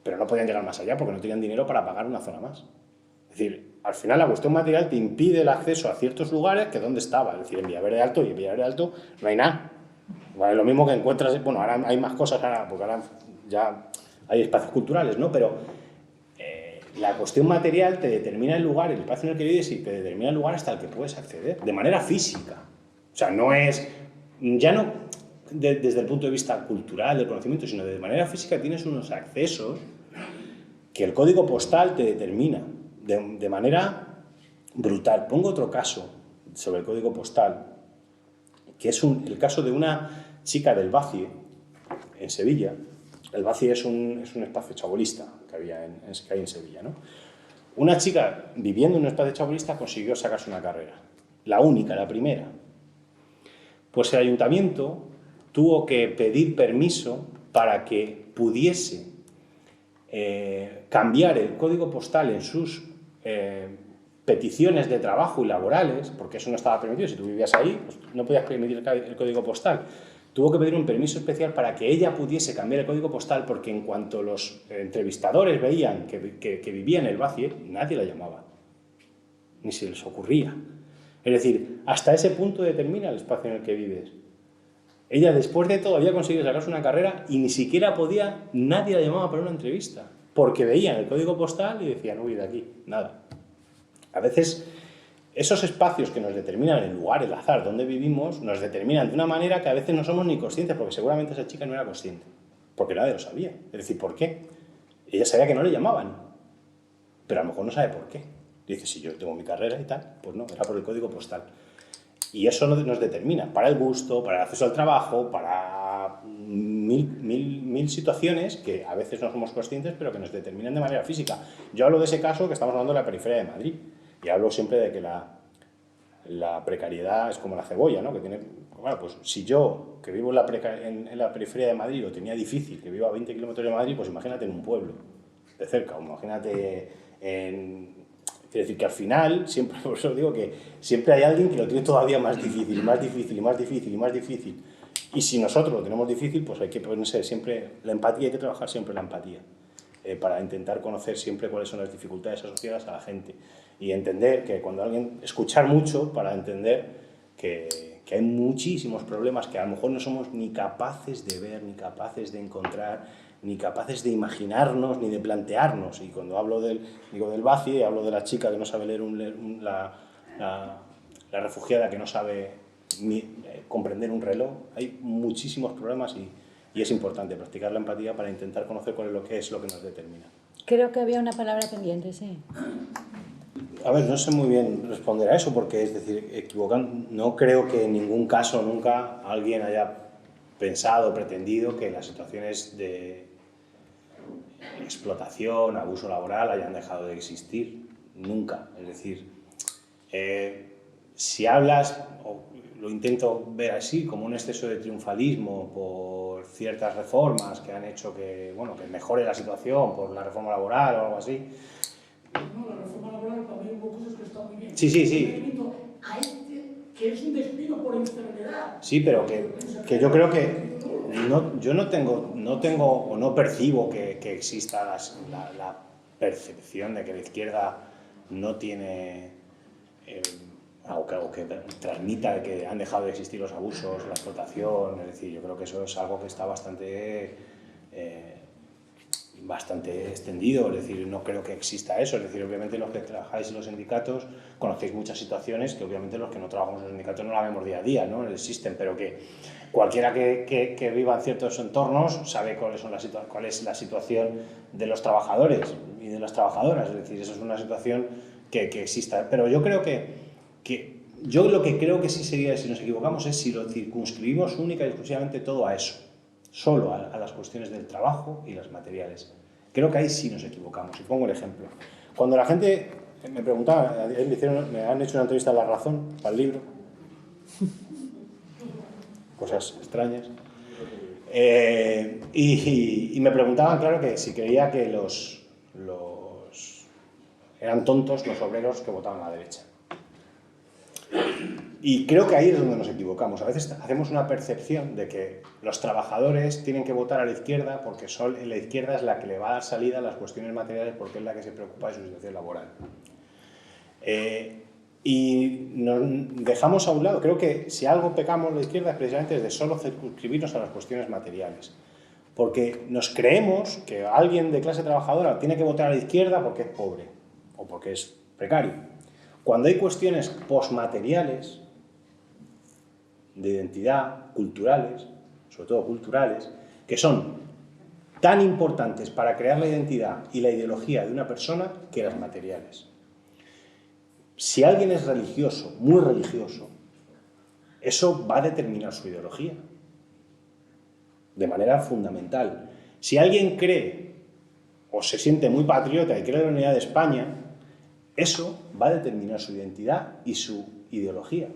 pero no podían llegar más allá porque no tenían dinero para pagar una zona más. Es decir, al final la cuestión material te impide el acceso a ciertos lugares que donde estaba, es decir, en Villaverde Alto, y en Villaverde Alto no hay nada. Vale, lo mismo que encuentras, bueno, ahora hay más cosas, porque ahora ya hay espacios culturales, ¿no? Pero la cuestión material te determina el lugar, el espacio en el que vives y te determina el lugar hasta el que puedes acceder, de manera física. O sea, no es, ya no desde el punto de vista cultural, del conocimiento, sino de manera física tienes unos accesos que el código postal te determina de manera brutal. Pongo otro caso sobre el código postal, que es el caso de una chica del Bacie, en Sevilla. El Bacie es un espacio chabolista que hay en Sevilla, ¿no? Una chica viviendo en un espacio chabolista consiguió sacarse una carrera, la única, la primera. Pues el ayuntamiento tuvo que pedir permiso para que pudiese cambiar el código postal en sus peticiones de trabajo y laborales, porque eso no estaba permitido. Si tú vivías ahí, pues no podías permitir el código postal. Tuvo que pedir un permiso especial para que ella pudiese cambiar el código postal, porque en cuanto los entrevistadores veían que vivía en el Bacie, nadie la llamaba, ni se les ocurría. Es Es decir, hasta ese punto determina el espacio en el que vives. Ella, después de todo, había conseguido sacarse una carrera y ni siquiera podía, nadie la llamaba para una entrevista, porque veían el código postal y decían, uy, de aquí, nada. A veces, esos espacios que nos determinan el lugar, el azar, donde vivimos, nos determinan de una manera que a veces no somos ni conscientes, porque seguramente esa chica no era consciente, porque nadie lo sabía. Es decir, ¿por qué? Ella sabía que no le llamaban, pero a lo mejor no sabe por qué. Dice, si yo tengo mi carrera y tal, pues no, era por el código postal. Y eso nos determina para el gusto, para el acceso al trabajo, para mil situaciones que a veces no somos conscientes, pero que nos determinan de manera física. Yo hablo de ese caso que estamos hablando de la periferia de Madrid, y hablo siempre de que la precariedad es como la cebolla, ¿no? Que tiene, bueno, pues si yo, que vivo en la periferia de Madrid, lo tenía difícil, que vivo a 20 kilómetros de Madrid, pues imagínate en un pueblo de cerca, o imagínate en... Quiere decir que al final, siempre, por eso digo que siempre hay alguien que lo tiene todavía más difícil, más difícil, y más difícil, y más difícil. Y si nosotros lo tenemos difícil, pues hay que ponerse siempre la empatía, hay que trabajar siempre la empatía, para intentar conocer siempre cuáles son las dificultades asociadas a la gente. Y entender que cuando alguien... Escuchar mucho para entender que hay muchísimos problemas que a lo mejor no somos ni capaces de ver, ni capaces de encontrar, ni capaces de imaginarnos, ni de plantearnos. Y cuando hablo del Baci, hablo de la chica que no sabe leer la refugiada que no sabe comprender un reloj. Hay muchísimos problemas y es importante practicar la empatía para intentar conocer cuál es lo que nos determina. Creo que había una palabra pendiente, sí. A ver, no sé muy bien responder a eso, porque es decir, no creo que en ningún caso nunca alguien haya pensado, pretendido que las situaciones de explotación, abuso laboral hayan dejado de existir. Nunca. Es decir, si hablas, o lo intento ver así, como un exceso de triunfalismo por ciertas reformas que han hecho que mejore la situación, por la reforma laboral o algo así. No, la reforma laboral también hubo cosas que están muy bien. Sí. A que es un despido por enfermedad. Sí, pero que yo creo que yo no tengo o no percibo que exista la percepción de que la izquierda no tiene o que transmita que han dejado de existir los abusos, la explotación. Es decir, yo creo que eso es algo que está bastante extendido, es decir, no creo que exista eso. Es decir, obviamente los que trabajáis en los sindicatos conocéis muchas situaciones que obviamente los que no trabajamos en los sindicatos no la vemos día a día, ¿no? Existen, pero que cualquiera que viva en ciertos entornos sabe cuál es la situación de los trabajadores y de las trabajadoras. Es decir, eso es una situación que exista. Pero yo creo yo lo que creo que sí sería, si nos equivocamos, es si lo circunscribimos única y exclusivamente todo a eso, solo a las cuestiones del trabajo y las materiales. Creo que ahí sí nos equivocamos. Y pongo el ejemplo. Cuando la gente me preguntaba, me han hecho una entrevista a La Razón para el libro, cosas extrañas, y me preguntaban, claro, que si creía que eran tontos los obreros que votaban a la derecha. Y creo que ahí es donde nos equivocamos. A veces hacemos una percepción de que los trabajadores tienen que votar a la izquierda porque la izquierda es la que le va a dar salida a las cuestiones materiales porque es la que se preocupa de su situación laboral. Y nos dejamos a un lado. Creo que si algo pecamos la izquierda es precisamente de solo circunscribirnos a las cuestiones materiales. Porque nos creemos que alguien de clase trabajadora tiene que votar a la izquierda porque es pobre o porque es precario. Cuando hay cuestiones posmateriales, de identidad, culturales, sobre todo culturales, que son tan importantes para crear la identidad y la ideología de una persona que las materiales. Si alguien es religioso, muy religioso, eso va a determinar su ideología, de manera fundamental. Si alguien cree o se siente muy patriota y cree en la unidad de España, eso va a determinar su identidad y su ideología.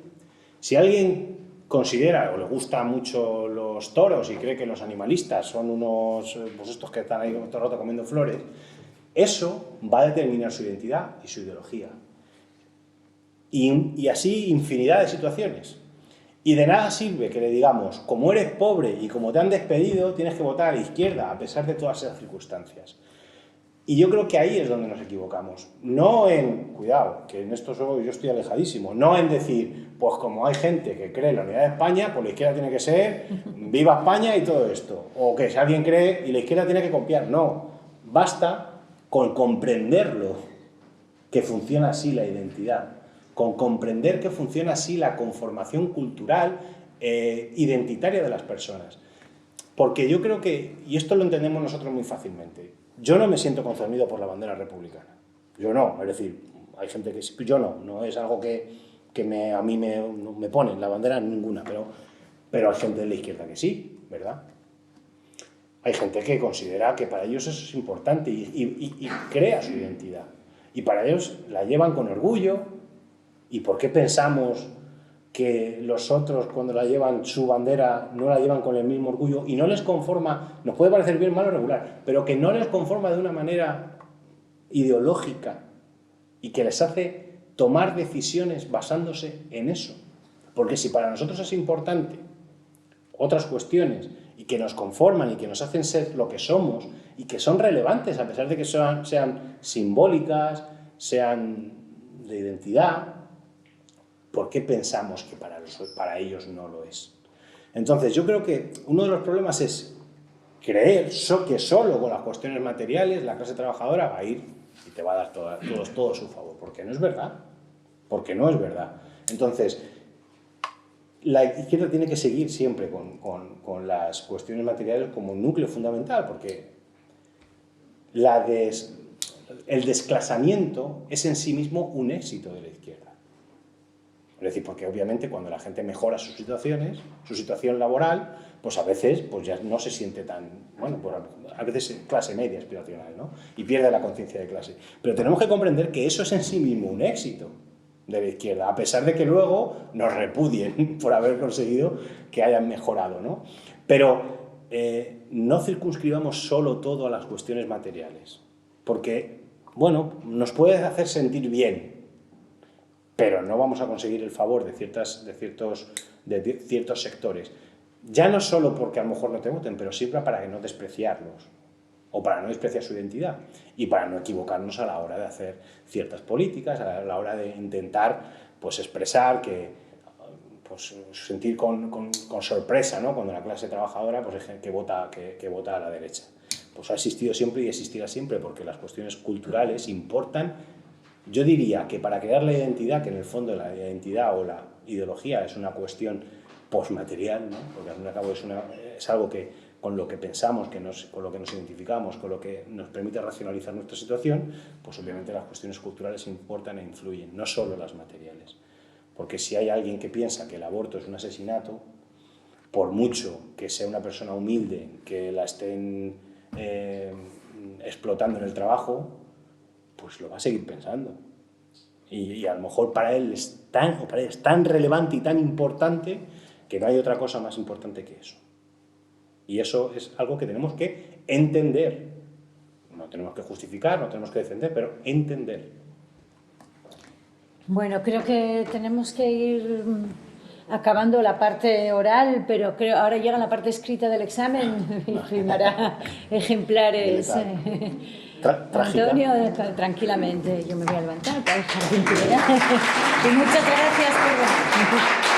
Si alguien considera o le gustan mucho los toros y cree que los animalistas son unos, pues estos que están ahí todo el rato comiendo flores, eso va a determinar su identidad y su ideología. Y así infinidad de situaciones. Y de nada sirve que le digamos, como eres pobre y como te han despedido, tienes que votar a la izquierda, a pesar de todas esas circunstancias. Y yo creo que ahí es donde nos equivocamos. No en, cuidado, que en esto yo estoy alejadísimo, no en decir, pues como hay gente que cree en la unidad de España, pues la izquierda tiene que ser viva España y todo esto. O que si alguien cree y la izquierda tiene que copiar. No, basta con comprenderlo, que funciona así la identidad, con comprender que funciona así la conformación cultural identitaria de las personas. Porque yo creo que, y esto lo entendemos nosotros muy fácilmente, yo no me siento concernido por la bandera republicana. Yo no, es decir, hay gente que sí, yo no es algo que a mí me pone la bandera ninguna, pero hay gente de la izquierda que sí, ¿verdad? Hay gente que considera que para ellos eso es importante y crea su identidad. Y para ellos la llevan con orgullo. ¿Y por qué pensamos que los otros, cuando la llevan su bandera, no la llevan con el mismo orgullo y no les conforma, nos puede parecer bien, mal o regular, pero que no les conforma de una manera ideológica y que les hace tomar decisiones basándose en eso? Porque si para nosotros es importante otras cuestiones y que nos conforman y que nos hacen ser lo que somos y que son relevantes a pesar de que sean simbólicas, sean de identidad, ¿por qué pensamos que para ellos no lo es? Entonces, yo creo que uno de los problemas es creer que solo con las cuestiones materiales la clase trabajadora va a ir y te va a dar todo su favor, porque no es verdad. Porque no es verdad. Entonces, la izquierda tiene que seguir siempre con las cuestiones materiales como núcleo fundamental, porque el desclasamiento es en sí mismo un éxito de la izquierda. Es decir, porque obviamente cuando la gente mejora sus situaciones, su situación laboral, pues a veces pues ya no se siente tan, bueno, a veces clase media aspiracional, ¿no? Y pierde la conciencia de clase. Pero tenemos que comprender que eso es en sí mismo un éxito de la izquierda, a pesar de que luego nos repudien por haber conseguido que hayan mejorado, ¿no? Pero no circunscribamos solo todo a las cuestiones materiales, porque, bueno, nos puede hacer sentir bien, pero no vamos a conseguir el favor de ciertos sectores. Ya no solo porque a lo mejor no te voten, pero siempre para no despreciarlos, o para no despreciar su identidad, y para no equivocarnos a la hora de hacer ciertas políticas, a la hora de intentar pues, expresar pues, sentir con sorpresa, ¿no? Cuando la clase trabajadora pues, que vota a la derecha. Pues ha existido siempre y existirá siempre, porque las cuestiones culturales importan. Yo diría que para crear la identidad, que en el fondo la identidad o la ideología es una cuestión postmaterial, ¿no? Porque al fin y al cabo es algo con lo que pensamos, con lo que nos identificamos, con lo que nos permite racionalizar nuestra situación, pues obviamente las cuestiones culturales importan e influyen, no solo las materiales. Porque si hay alguien que piensa que el aborto es un asesinato, por mucho que sea una persona humilde, que la estén explotando en el trabajo, pues lo va a seguir pensando. Y a lo mejor para él es tan relevante y tan importante que no hay otra cosa más importante que eso. Y eso es algo que tenemos que entender. No tenemos que justificar, no tenemos que defender, pero entender. Bueno, creo que tenemos que ir acabando la parte oral, pero creo ahora llega la parte escrita del examen y firmará ejemplares. Antonio, tranquilamente, yo me voy a levantar para dejar de y muchas gracias por